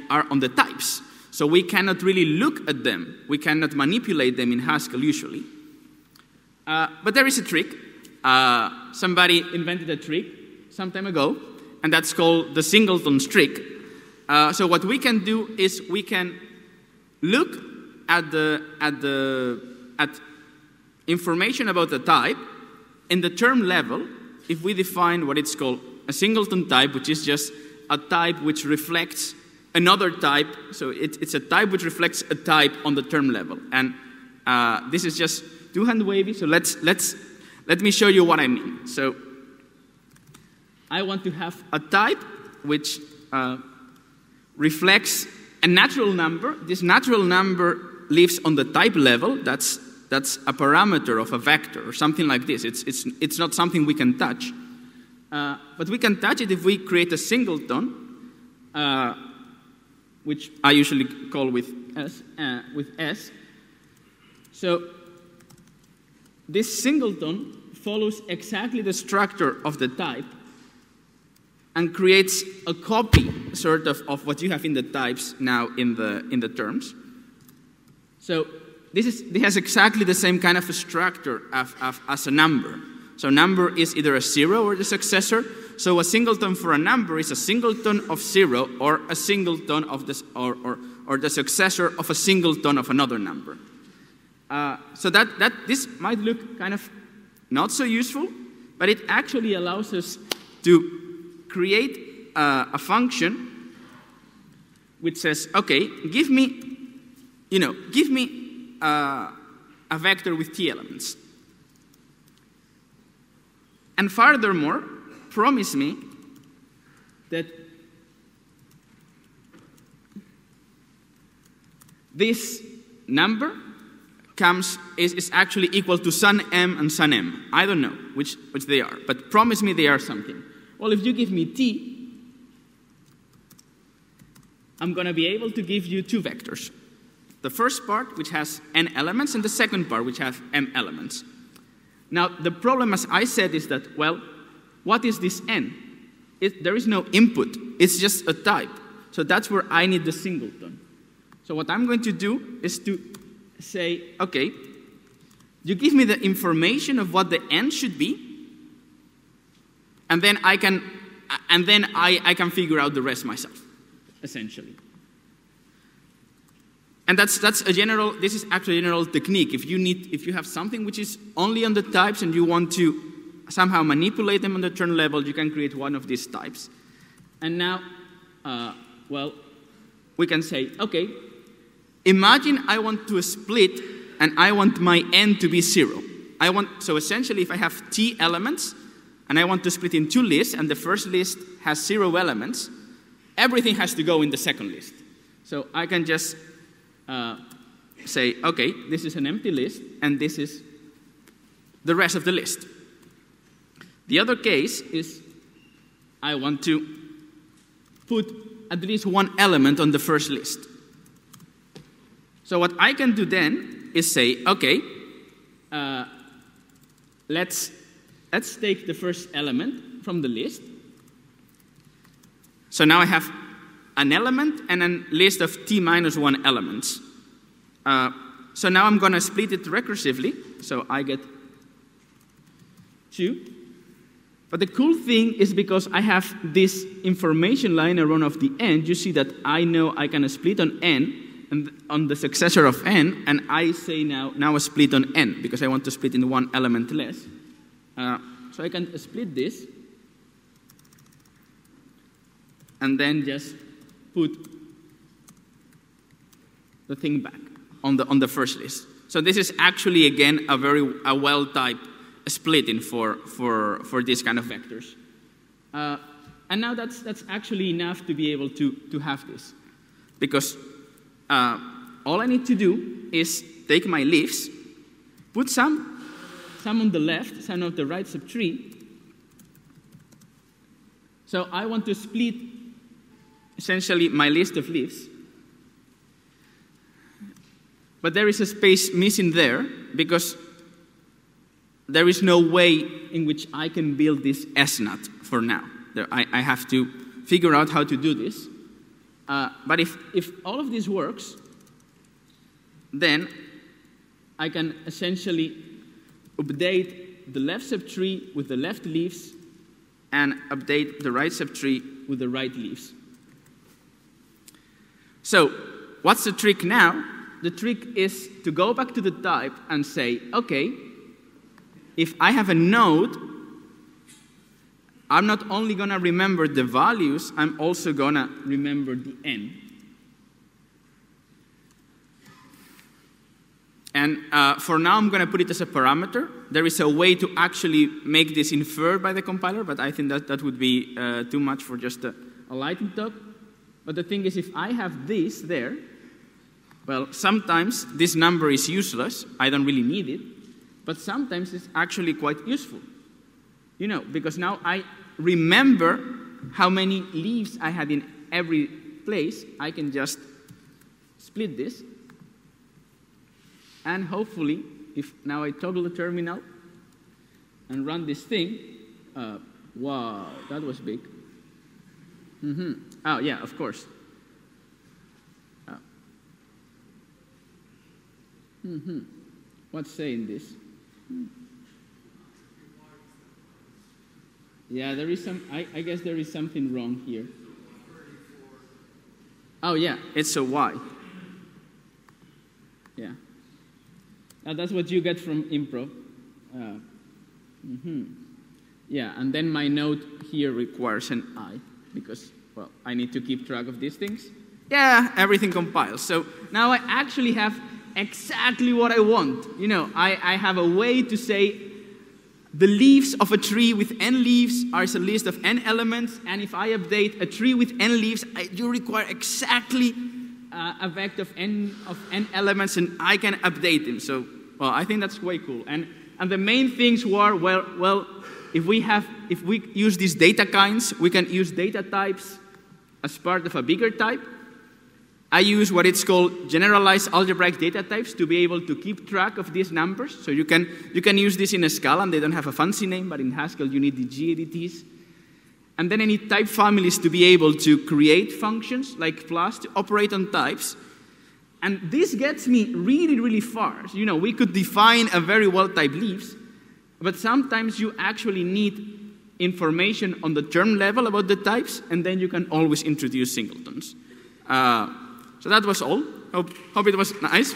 are on the types, so we cannot really look at them. We cannot manipulate them in Haskell usually. But there is a trick. Somebody invented a trick some time ago, and that's called the singleton's trick. So what we can do is we can look at information about the type in the term level if we define what it's called a singleton type, which is just a type which reflects another type. So it's a type which reflects a type on the term level. And this is just two-hand wavy, so let me show you what I mean. So I want to have a type which reflects a natural number. This natural number lives on the type level. That's a parameter of a vector or something like this. It's not something we can touch. But we can touch it if we create a singleton, which I usually call with S. So this singleton follows exactly the structure of the type and creates a copy, sort of what you have in the types now in the terms. So this has exactly the same kind of a structure as a number. So number is either a 0 or the successor. So a singleton for a number is a singleton of 0 or a singleton of this or the successor of a singleton of another number. So this might look kind of not so useful, but it actually allows us to create a function which says, okay, give me a vector with t elements. And furthermore, promise me that this number is actually equal to sun m and sun m. I don't know which they are, but promise me they are something. Well, if you give me t, I'm going to be able to give you two vectors. The first part, which has n elements, and the second part, which has m elements. Now, the problem, as I said, is that, well, what is this n? There is no input. It's just a type. So that's where I need the singleton. So what I'm going to do is to say, okay, you give me the information of what the n should be, and then I can figure out the rest myself, essentially. And this is actually a general technique. If you have something which is only on the types and you want to somehow manipulate them on the term level, you can create one of these types. And now, well, we can say, okay, imagine I want to split and I want my n to be 0. So essentially, if I have t elements and I want to split in 2 lists and the first list has 0 elements, everything has to go in the second list. So I can just say, okay, this is an empty list and this is the rest of the list. The other case is I want to put at least one element on the first list. So what I can do then is say, okay, let's take the first element from the list. So now I have an element and a list of t minus 1 elements. So now I'm going to split it recursively. So I get 2. But the cool thing is because I have this information line around of the end, you see that I know I can split on n and on the successor of n, and I say now split on n because I want to split in 1 element less. So I can split this and then just put the thing back on the first list. So this is actually again a well-typed splitting for these kind of vectors. And now that's actually enough to be able to have this. Because all I need to do is take my leaves, put some on the left, some on the right subtree. So I want to split essentially my list of leaves. But there is a space missing there because there is no way in which I can build this S-nut for now. I have to figure out how to do this. But if all of this works, then I can essentially update the left subtree with the left leaves and update the right subtree with the right leaves. So what's the trick now? The trick is to go back to the type and say, okay, if I have a node, I'm not only going to remember the values, I'm also going to remember the n. And for now, I'm going to put it as a parameter. There is a way to actually make this inferred by the compiler, but I think that would be too much for just a lightning talk. But the thing is, if I have this there, well, sometimes this number is useless. I don't really need it. But sometimes it's actually quite useful. You know, because now I remember how many leaves I had in every place. I can just split this. And hopefully, if now I toggle the terminal and run this thing, wow, that was big. Oh, yeah, of course. What's saying this? Yeah, there is some, I guess there is something wrong here. Oh, yeah, it's a Y. Yeah. Now that's what you get from improv. Yeah, and then my node here requires an I because, well, I need to keep track of these things. Yeah, everything compiles. So now I actually have exactly what I want. You know, I have a way to say the leaves of a tree with n leaves are a list of n elements, and if I update a tree with n leaves, you require exactly a vector of n elements, and I can update them. So, well, I think that's way cool. And the main things were, well, if we use these data kinds, we can use data types as part of a bigger type. I use what it's called generalized algebraic data types to be able to keep track of these numbers. So you can use this in a Scala, and they don't have a fancy name, but in Haskell you need the GADTs. And then I need type families to be able to create functions like plus to operate on types. And this gets me really, really far. So, you know, we could define a very well-typed leaves, but sometimes you actually need information on the term level about the types, and then you can always introduce singletons. So that was all. Hope it was nice.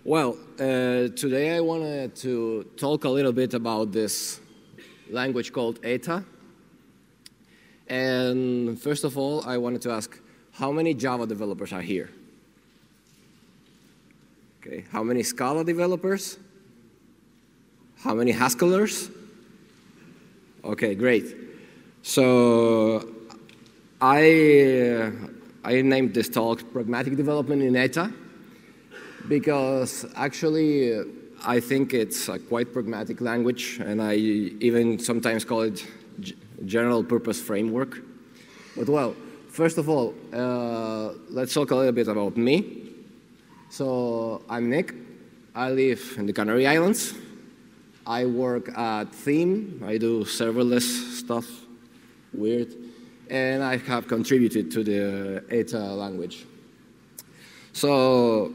Well, Today I wanted to talk a little bit about this language called ETA. And first of all, I wanted to ask, how many Java developers are here? Okay, how many Scala developers? How many Haskellers? Okay, great. So I named this talk Pragmatic Development in ETA because actually I think it's a quite pragmatic language, and I even sometimes call it general purpose framework. But well, first of all, let's talk a little bit about me. So I'm Nick. I live in the Canary Islands. I work at Theme. I do serverless stuff, weird. And I have contributed to the ETA language. So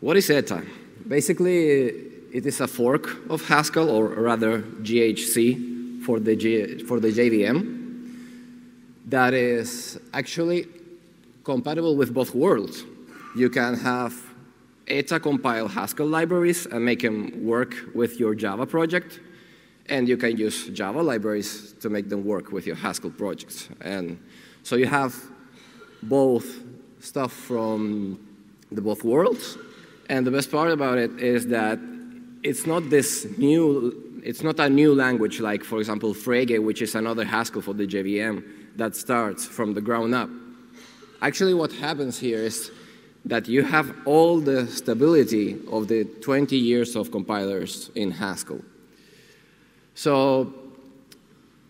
what is ETA? Basically, it is a fork of Haskell, or rather GHC for the JVM, that is actually compatible with both worlds. You can have ETA compile Haskell libraries and make them work with your Java project, and you can use Java libraries to make them work with your Haskell projects. And so you have both stuff from the both worlds. And the best part about it is that it's not a new language like, for example, Frege, which is another Haskell for the JVM that starts from the ground up. Actually, what happens here is that you have all the stability of the 20 years of compilers in Haskell. So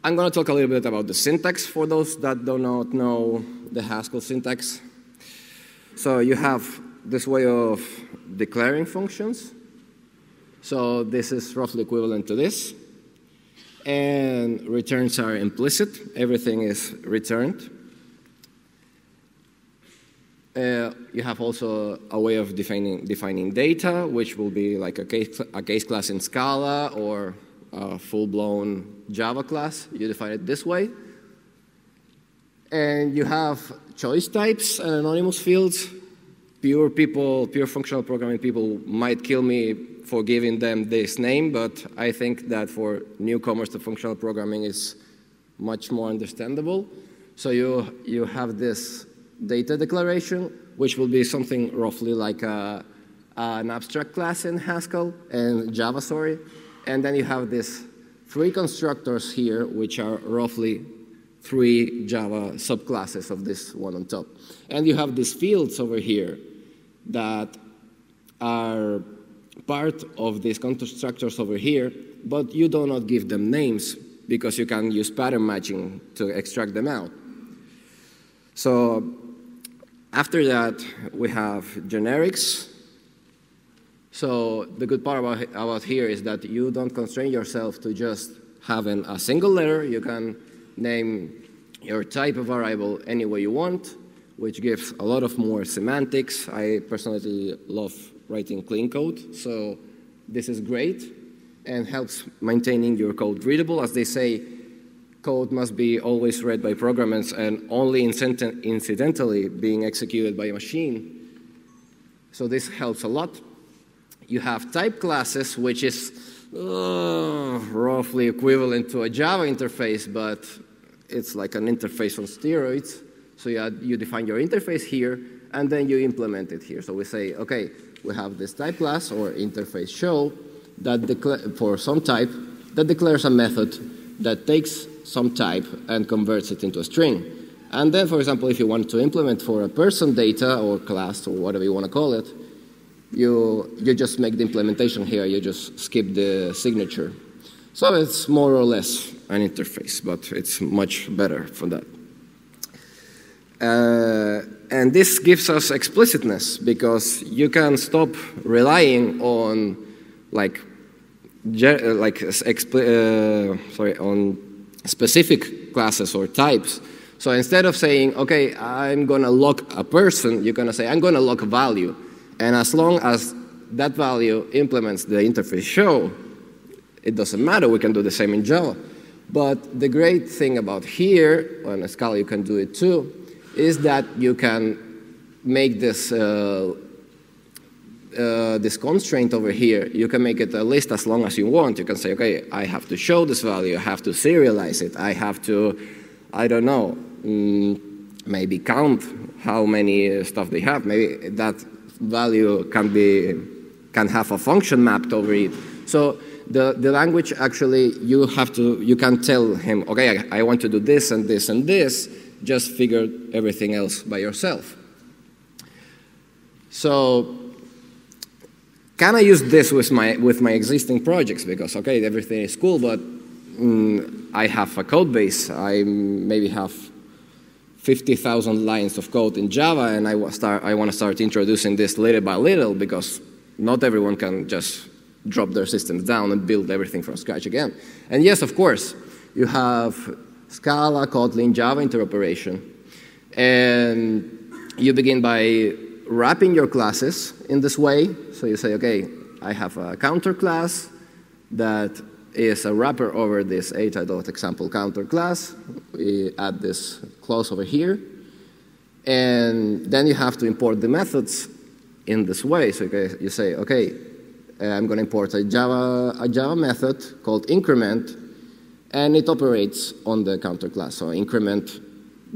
I'm going to talk a little bit about the syntax for those that do not know the Haskell syntax. So you have this way of declaring functions. So this is roughly equivalent to this. And returns are implicit. Everything is returned. You have also a way of defining data, which will be like a case class in Scala or a full-blown Java class. You define it this way. And you have choice types and anonymous fields. Pure functional programming people might kill me for giving them this name, but I think that for newcomers to functional programming is much more understandable. So you have this data declaration, which will be something roughly like an abstract class in Haskell and Java, sorry. And then you have these three constructors here, which are roughly 3 Java subclasses of this one on top. And you have these fields over here that are part of these constructors over here, but you do not give them names because you can use pattern matching to extract them out. So after that, we have generics. So the good part about here is that you don't constrain yourself to just having a single letter. You can name your type of variable any way you want, which gives a lot of more semantics. I personally love writing clean code, so this is great and helps maintaining your code readable. As they say, code must be always read by programmers and only incidentally being executed by a machine. So this helps a lot. You have type classes, which is roughly equivalent to a Java interface, but it's like an interface on steroids. So you define your interface here, and then you implement it here. So we say, okay, we have this type class or interface show that for some type that declares a method that takes some type and converts it into a string. And then, for example, if you want to implement for a person data or class or whatever you want to call it, you just make the implementation here. You just skip the signature. So it's more or less an interface, but it's much better for that. And this gives us explicitness because you can stop relying on on specific classes or types. So instead of saying, okay, I'm going to lock a person, you're going to say, I'm going to lock a value. And as long as that value implements the interface show, it doesn't matter. We can do the same in Java. But the great thing about here, on Scala you can do it too, is that you can make this this constraint over here, you can make it a list as long as you want. You can say, okay, I have to show this value, I have to serialize it, I have to, I don't know, maybe count how many stuff they have. Maybe that value can have a function mapped over it. So the language actually, you can tell him, okay, I want to do this and this and this, just figure everything else by yourself. So can I use this with my existing projects? Because, okay, everything is cool, but I have a code base. I maybe have 50,000 lines of code in Java, and I want to start introducing this little by little, because not everyone can just drop their systems down and build everything from scratch again. And yes, of course, you have Scala, Kotlin, Java interoperation. And you begin by wrapping your classes in this way. So you say, okay, I have a counter class that is a wrapper over this eta.example counter class. We add this clause over here. And then you have to import the methods in this way. So you say, okay, I'm going to import a Java method called increment, and it operates on the counter class. So increment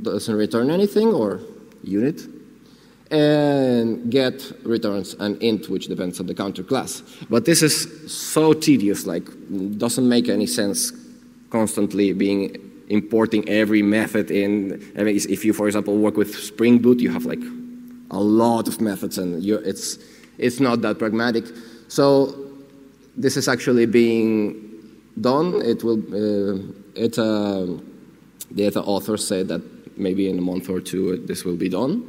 doesn't return anything, or unit, and get returns an int, which depends on the counter class. But this is so tedious, like doesn't make any sense constantly importing every method in. I mean, if you, for example, work with Spring Boot, you have like a lot of methods, and it's not that pragmatic. So this is actually being done. It will. The authors said that maybe in a month or two this will be done,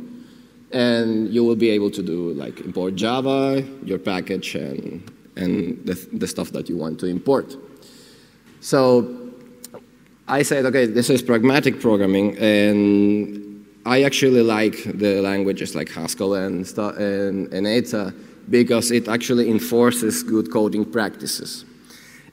and you will be able to do like import Java, your package, and the stuff that you want to import. So I said, okay, this is pragmatic programming, and I actually like the languages like Haskell and Eta, because it actually enforces good coding practices.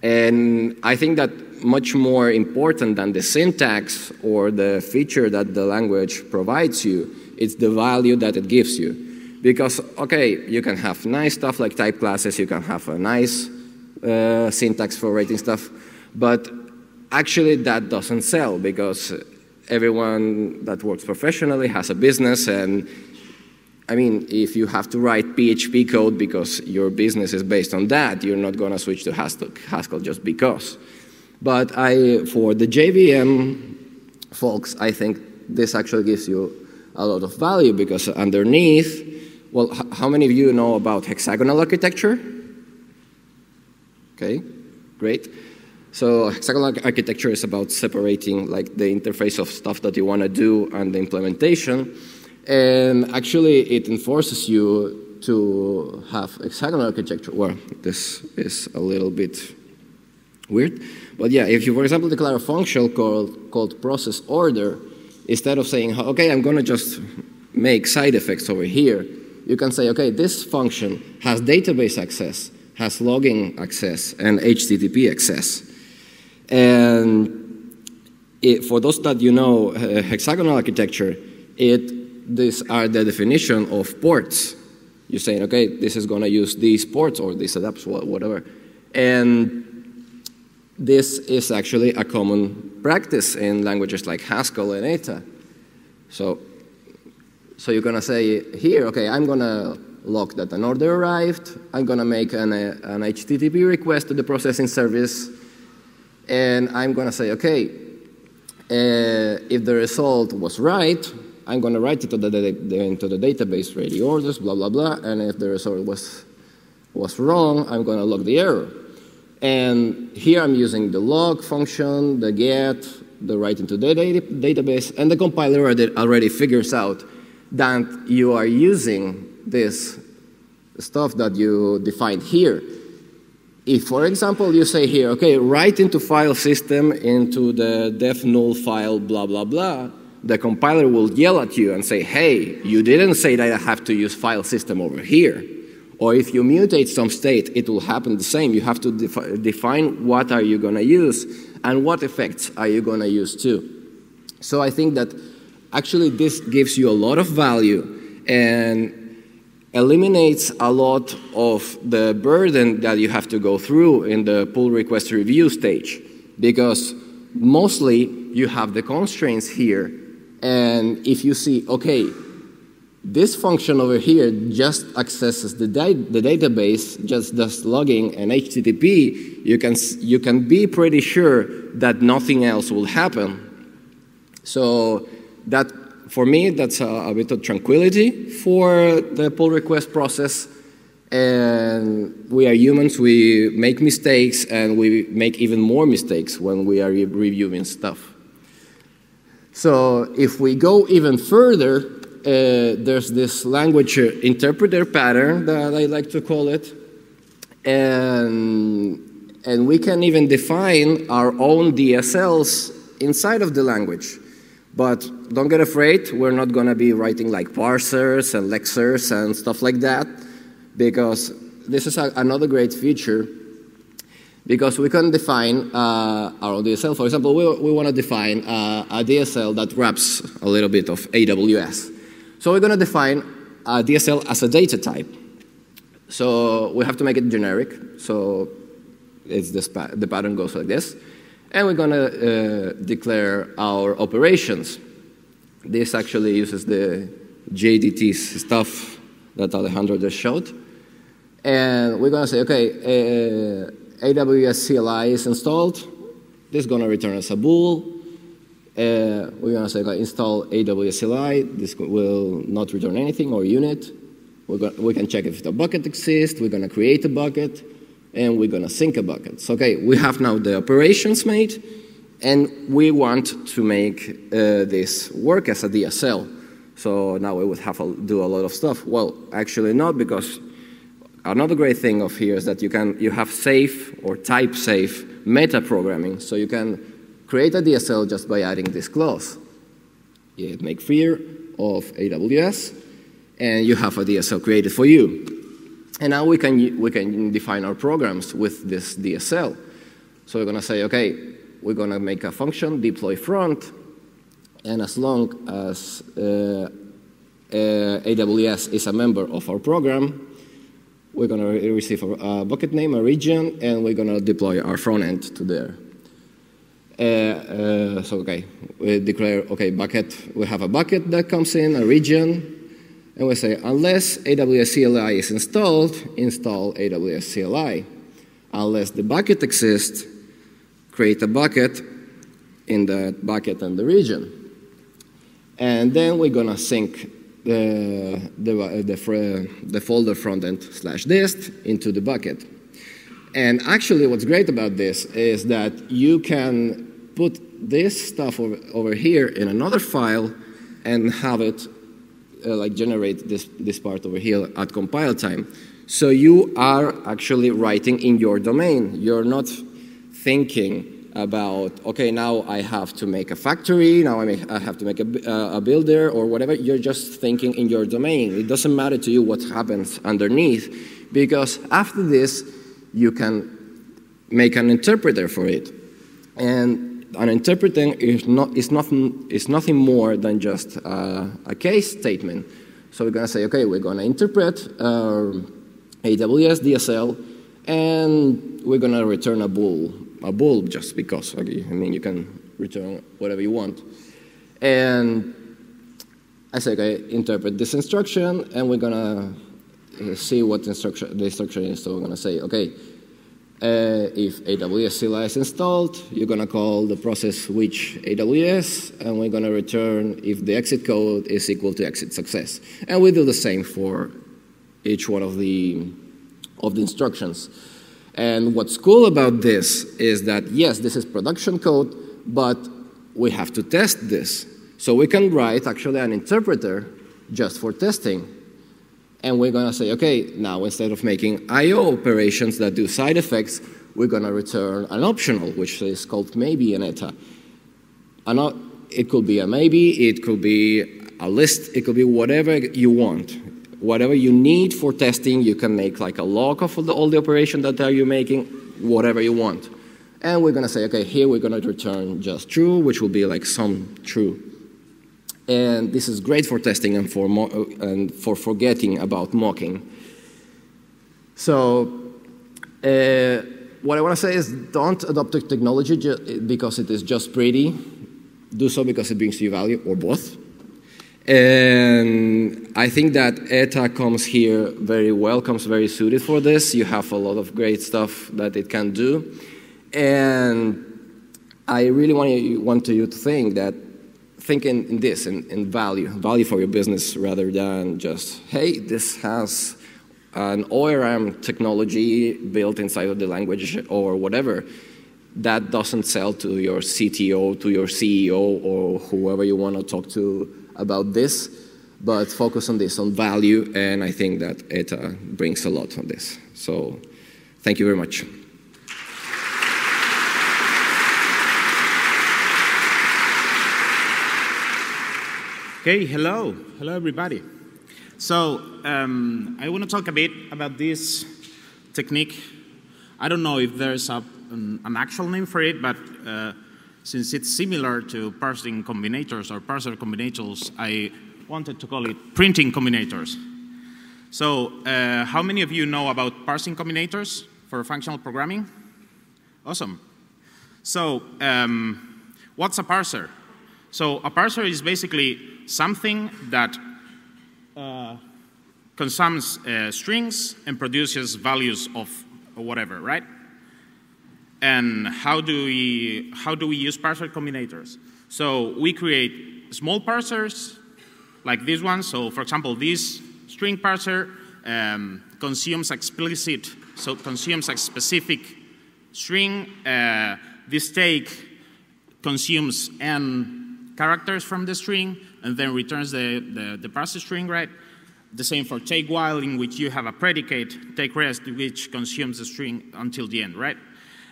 And I think that much more important than the syntax or the feature that the language provides you, it's the value that it gives you. Because, okay, you can have nice stuff like type classes, you can have a nice syntax for writing stuff, but actually that doesn't sell, because everyone that works professionally has a business, and I mean, if you have to write PHP code because your business is based on that, you're not going to switch to Haskell just because. But for the JVM folks, I think this actually gives you a lot of value, because underneath, well, how many of you know about hexagonal architecture? Okay, great. So hexagonal architecture is about separating like the interface of stuff that you want to do and the implementation. And actually, it enforces you to have hexagonal architecture. Well, this is a little bit weird. But yeah, if you, for example, declare a function called process order, instead of saying, okay, I'm going to just make side effects over here, you can say, okay, this function has database access, has logging access, and HTTP access. And for those that you know hexagonal architecture, these are the definition of ports. You're saying, okay, this is going to use these ports or these adapts, whatever. And this is actually a common practice in languages like Haskell and Eta. So you're going to say here, okay, I'm going to log that an order arrived. I'm going to make an HTTP request to the processing service. And I'm going to say, okay, if the result was right, I'm going to write it into the database, ready orders, blah, blah, blah. And if the result was wrong, I'm going to log the error. And here I'm using the log function, the get, the write into the database, and the compiler already figures out that you are using this stuff that you defined here. If, for example, you say here, okay, write into file system into the def null file, blah, blah, blah, the compiler will yell at you and say, hey, you didn't say that I have to use file system over here. Or if you mutate some state, it will happen the same. You have to define what are you going to use and what effects are you going to use too. So I think that actually this gives you a lot of value. And eliminates a lot of the burden that you have to go through in the pull request review stage, because mostly you have the constraints here, and if you see, okay, this function over here just accesses the database, just does logging and HTTP, you can be pretty sure that nothing else will happen. So that, for me, that's a bit of tranquility for the pull request process. And we are humans, we make mistakes, and we make even more mistakes when we are reviewing stuff. So if we go even further, there's this language interpreter pattern that I like to call it. And we can even define our own DSLs inside of the language. But don't get afraid, we're not going to be writing like parsers and lexers and stuff like that, because this is another great feature, because we can define our own DSL. For example, we want to define a DSL that wraps a little bit of AWS. So we're going to define a DSL as a data type. So we have to make it generic. So it's this the pattern goes like this. And we're going to declare our operations. This actually uses the JDT stuff that Alejandro just showed. And we're going to say, okay, AWS CLI is installed. This is going to return us a bool. We're going to say, okay, install AWS CLI. This will not return anything, or unit. We can check if the bucket exists. We're going to create a bucket. And we're going to sync a bucket. So, okay, we have now the operations made, and we want to make this work as a DSL. So now we would have to do a lot of stuff. Well, actually not, because another great thing of here is that you have safe or type safe meta programming. So you can create a DSL just by adding this clause. You make fear of AWS, and you have a DSL created for you. And now we can define our programs with this DSL. So we're going to say, okay, we're going to make a function, deploy front, and as long as AWS is a member of our program, we're going to receive a bucket name, a region, and we're going to deploy our front end to there. So, okay, we declare, okay, bucket, we have a bucket that comes in, a region, and we say, unless AWS CLI is installed, install AWS CLI. Unless the bucket exists, create a bucket in the bucket and the region. And then we're going to sync the folder frontend / dist into the bucket. And actually what's great about this is that you can put this stuff over here in another file and have it like generate this part over here at compile time. So you are actually writing in your domain. You're not thinking about, okay, now I have to make a factory, now I have to make a builder or whatever. You're just thinking in your domain. It doesn't matter to you what happens underneath, because after this, you can make an interpreter for it. And an interpreter is nothing more than just a case statement. So we're going to say, okay, we're going to interpret AWS DSL, and we're going to return a bool just because. Okay, I mean, you can return whatever you want. And I say, okay, interpret this instruction, and we're going to see what the instruction is. So we're going to say, okay, if AWS CLI is installed, you're going to call the process which AWS, and we're going to return if the exit code is equal to exit success. And we do the same for each one of the instructions. And what's cool about this is that, yes, this is production code, but we have to test this. So we can write actually an interpreter just for testing. And we're going to say, okay, now instead of making I/O operations that do side effects, we're going to return an optional, which is called maybe an eta. It could be a maybe, it could be a list, it could be whatever you want. Whatever you need for testing, you can make like a log of all the operations that you're making, whatever you want. And we're going to say, okay, here we're going to return just true, which will be like some true. And this is great for testing and for forgetting about mocking. So what I want to say is don't adopt a technology because it is just pretty. Do so because it brings you value, or both. And I think that ETA comes here very well, comes very suited for this. You have a lot of great stuff that it can do. And I really want you to think in this, in value for your business, rather than just, hey, this has an ORM technology built inside of the language or whatever. That doesn't sell to your CTO, to your CEO, or whoever you want to talk to about this, but focus on this, on value, and I think that ETA brings a lot on this. So thank you very much. Okay, hello everybody. So I want to talk a bit about this technique. I don't know if there's an actual name for it, but since it's similar to parsing combinators or parser combinators, I wanted to call it printing combinators. So how many of you know about parsing combinators for functional programming? Awesome. So what's a parser? So a parser is basically something that consumes strings and produces values of whatever, right? And how do we use parser combinators? So we create small parsers like this one. So for example, this string parser consumes consumes a specific string. This take consumes n characters from the string and then returns the parser string, right? The same for take while, in which you have a predicate, take rest, which consumes the string until the end, right?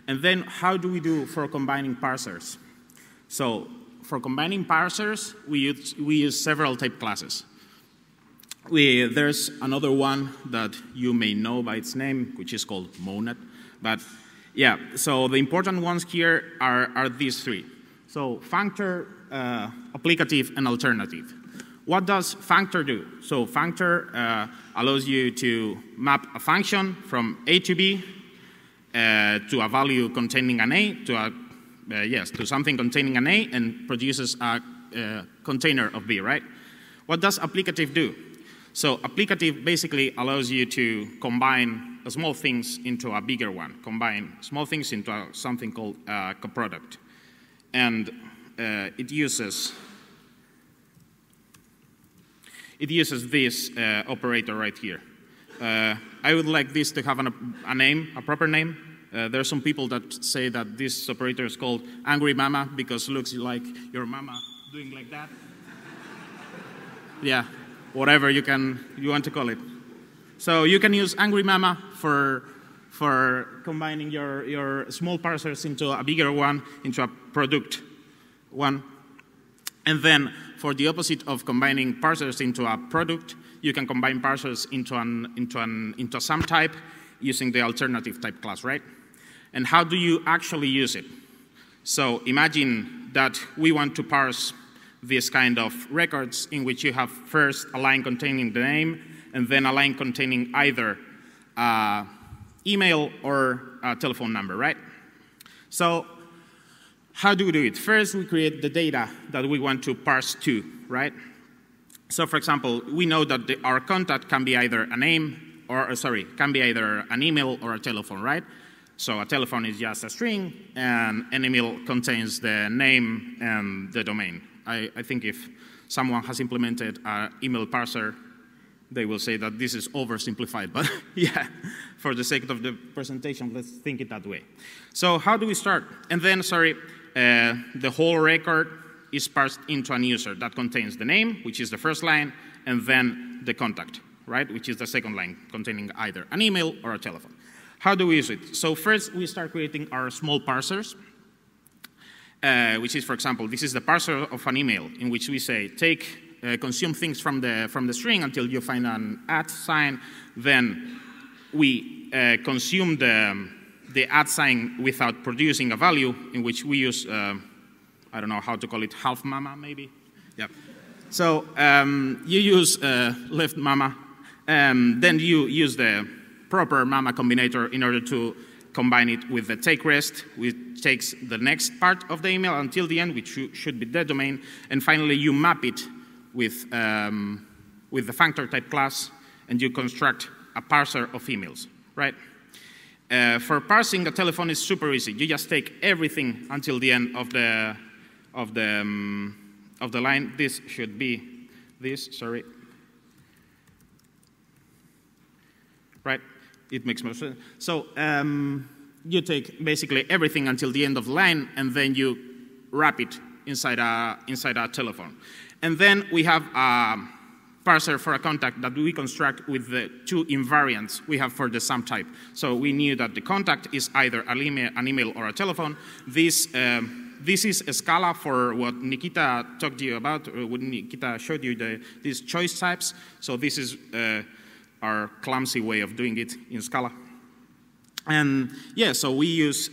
And then how do we do for combining parsers? So for combining parsers, we use several type classes. There's another one that you may know by its name, which is called monad. But yeah, so the important ones here are these three. So functor, applicative, and alternative. What does functor do? So functor allows you to map a function from A to B to a value containing an A, to something containing an A, and produces a container of B, right? What does applicative do? So applicative basically allows you to combine small things into a bigger one, combine small things into something called a coproduct. And it uses this operator right here. I would like this to have a name, a proper name. There are some people that say that this operator is called angry mama because it looks like your mama doing like that. Yeah, whatever you want to call it. So you can use angry mama for combining your small parsers into a bigger one, into a product one. And then for the opposite of combining parsers into a product, you can combine parsers into some type using the alternative type class, right? And how do you actually use it? So imagine that we want to parse this kind of records in which you have first a line containing the name and then a line containing either email or a telephone number, right? So how do we do it? First, we create the data that we want to parse to, right? So for example, we know that our contact can be either a name or, can be either an email or a telephone, right? So a telephone is just a string, and an email contains the name and the domain. I think if someone has implemented an email parser, they will say that this is oversimplified, but yeah, for the sake of the presentation, let's think it that way. So how do we start? And then, the whole record is parsed into an user that contains the name, which is the first line, and then the contact, right, which is the second line, containing either an email or a telephone. How do we use it? So first, we start creating our small parsers, which is, for example, this is the parser of an email, in which we say, consume things from the string until you find an @ sign. Then we consume the @ sign without producing a value, in which we use, I don't know how to call it, half mama maybe? Yeah. So you use left mamma, then you use the proper mamma combinator in order to combine it with the take rest, which takes the next part of the email until the end, which should be the domain, and finally you map it with the functor type class, and you construct a parser of emails, right? For parsing a telephone is super easy. You just take everything until the end of the line. This should be this, sorry. Right, it makes more sense. So you take basically everything until the end of the line, and then you wrap it inside a telephone. And then we have a parser for a contact that we construct with the two invariants we have for the sum type. So we knew that the contact is either an email or a telephone. This is a Scala for what Nikita talked to you about, or what Nikita showed you, these choice types. So this is our clumsy way of doing it in Scala. And yeah, so we use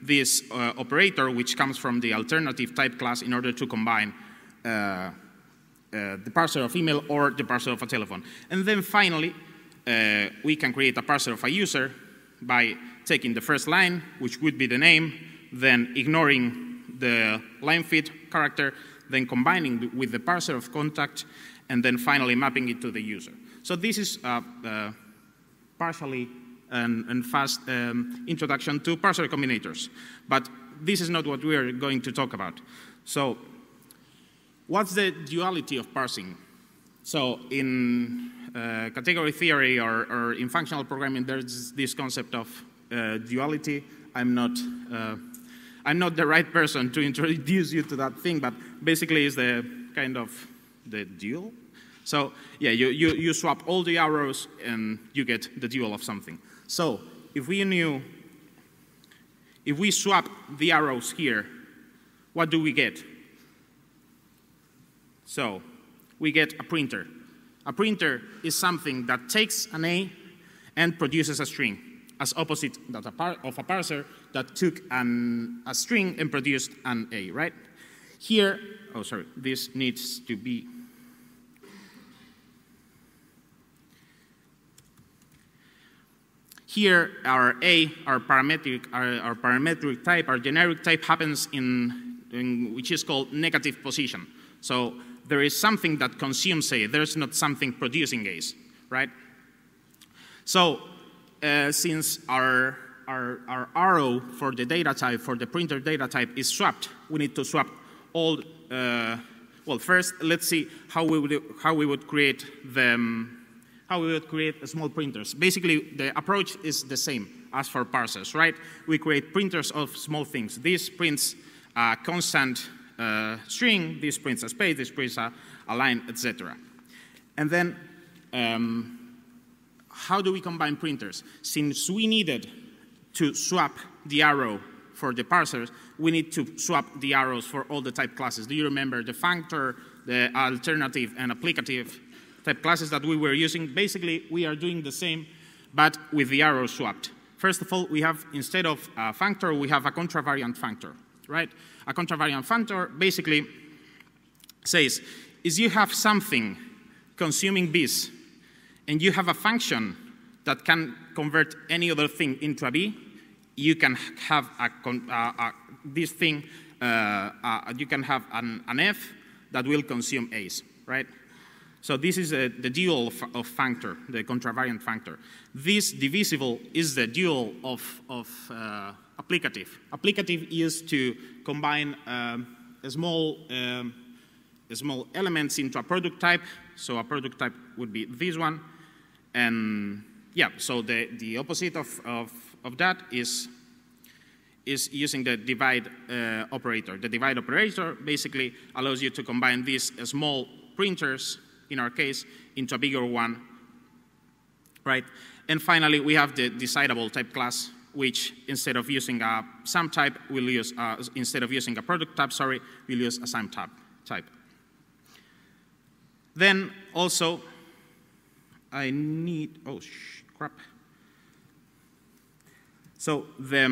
this operator, which comes from the alternative type class, in order to combine the parser of email or the parser of a telephone. And then finally, we can create a parser of a user by taking the first line, which would be the name, then ignoring the line fit character, then combining with the parser of contact, and then finally mapping it to the user. So this is partially and fast introduction to parser combinators. But this is not what we are going to talk about. So what's the duality of parsing? So in category theory or in functional programming, there's this concept of duality. I'm not the right person to introduce you to that thing, but basically it's the kind of the dual. So yeah, you swap all the arrows and you get the dual of something. So if we swap the arrows here, what do we get? So we get a printer. A printer is something that takes an A and produces a string, as opposite of a parser that took a string and produced an A, right? Here, oh sorry, this needs to be here, our A, our parametric type, our generic type happens in which is called negative position. So there is something that consumes A. There's not something producing A's, right? So since our arrow for the data type, for the printer data type is swapped, we need to swap all. Well, first let's see how we would create them. How we would create small printers. Basically, the approach is the same as for parsers, right? We create printers of small things. This prints a constant string, this prints a space, this prints a line, etc. And then, how do we combine printers? Since we needed to swap the arrow for the parsers, we need to swap the arrows for all the type classes. Do you remember the functor, the alternative, and applicative type classes that we were using? Basically, we are doing the same, but with the arrows swapped. First of all, we have, instead of a functor, we have a contravariant functor, right? A contravariant functor basically says, if you have something consuming this, and you have a function that can convert any other thing into a B, you can have this thing, you can have an F that will consume A's, right? So this is the dual of functor, the contravariant functor. This divisible is the dual of applicative. Applicative is to combine small elements into a product type. So a product type would be this one. And yeah, so the opposite of that is using the divide operator. The divide operator basically allows you to combine these small printers, in our case, into a bigger one, right? And finally, we have the decidable type class, which instead of using a sum type, we'll use, instead of using a product type, sorry, we'll use a sum type. Then also, I need, oh, crap. So the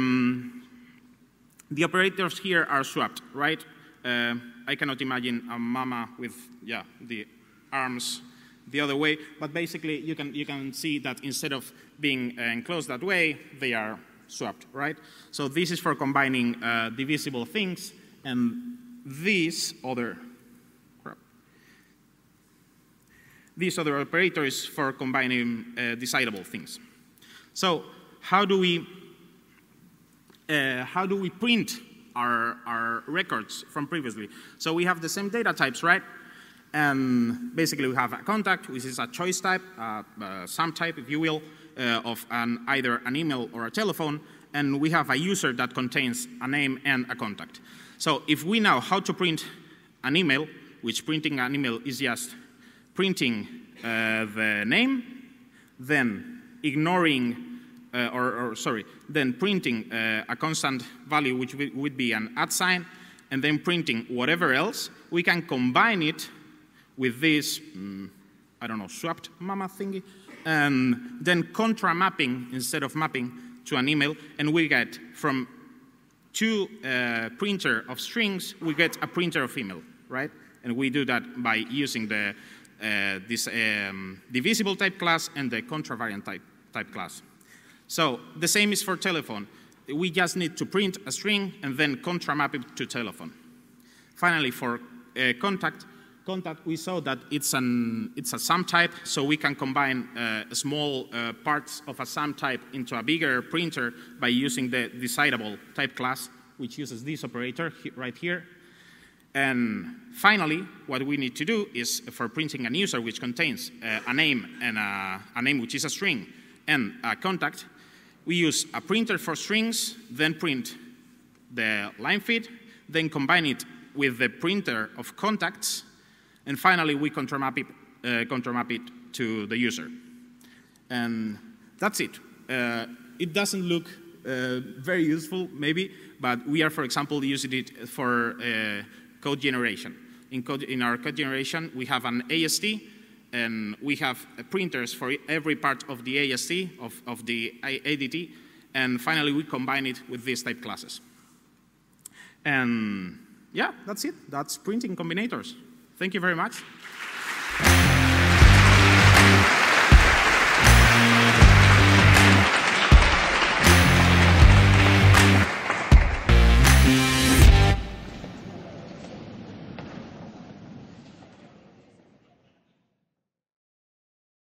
operators here are swapped, right? I cannot imagine a mama with the arms the other way, but basically you can see that instead of being enclosed that way, they are swapped, right? So this is for combining divisible things, and this other operator is for combining decidable things. So how do we print our records from previously? So we have the same data types, right? And basically we have a contact, which is a choice type, some type, if you will, of either an email or a telephone, and we have a user that contains a name and a contact. So if we know how to print an email, which printing an email is just printing the name, then ignoring, then printing a constant value, which would be an @ sign, and then printing whatever else, we can combine it with this, I don't know, swapped mama thingy, and then contra mapping instead of mapping to an email, and we get from two printer of strings, we get a printer of email, right? And we do that by using the this divisible type class and the contravariant type class. So the same is for telephone. We just need to print a string and then contra map it to telephone. Finally, for contact, we saw that it's a sum type, so we can combine small parts of a sum type into a bigger printer by using the decidable type class, which uses this operator right here. And finally, what we need to do is for printing an user which contains a name and a name which is a string and a contact, we use a printer for strings, then print the line feed, then combine it with the printer of contacts, and finally we contra map it to the user. And that's it. It doesn't look very useful, maybe, but we are, for example, using it for code generation. In our code generation, we have an AST, and we have printers for every part of the AST, of the ADT, and finally we combine it with these type classes. And yeah, that's it. That's printing combinators. Thank you very much.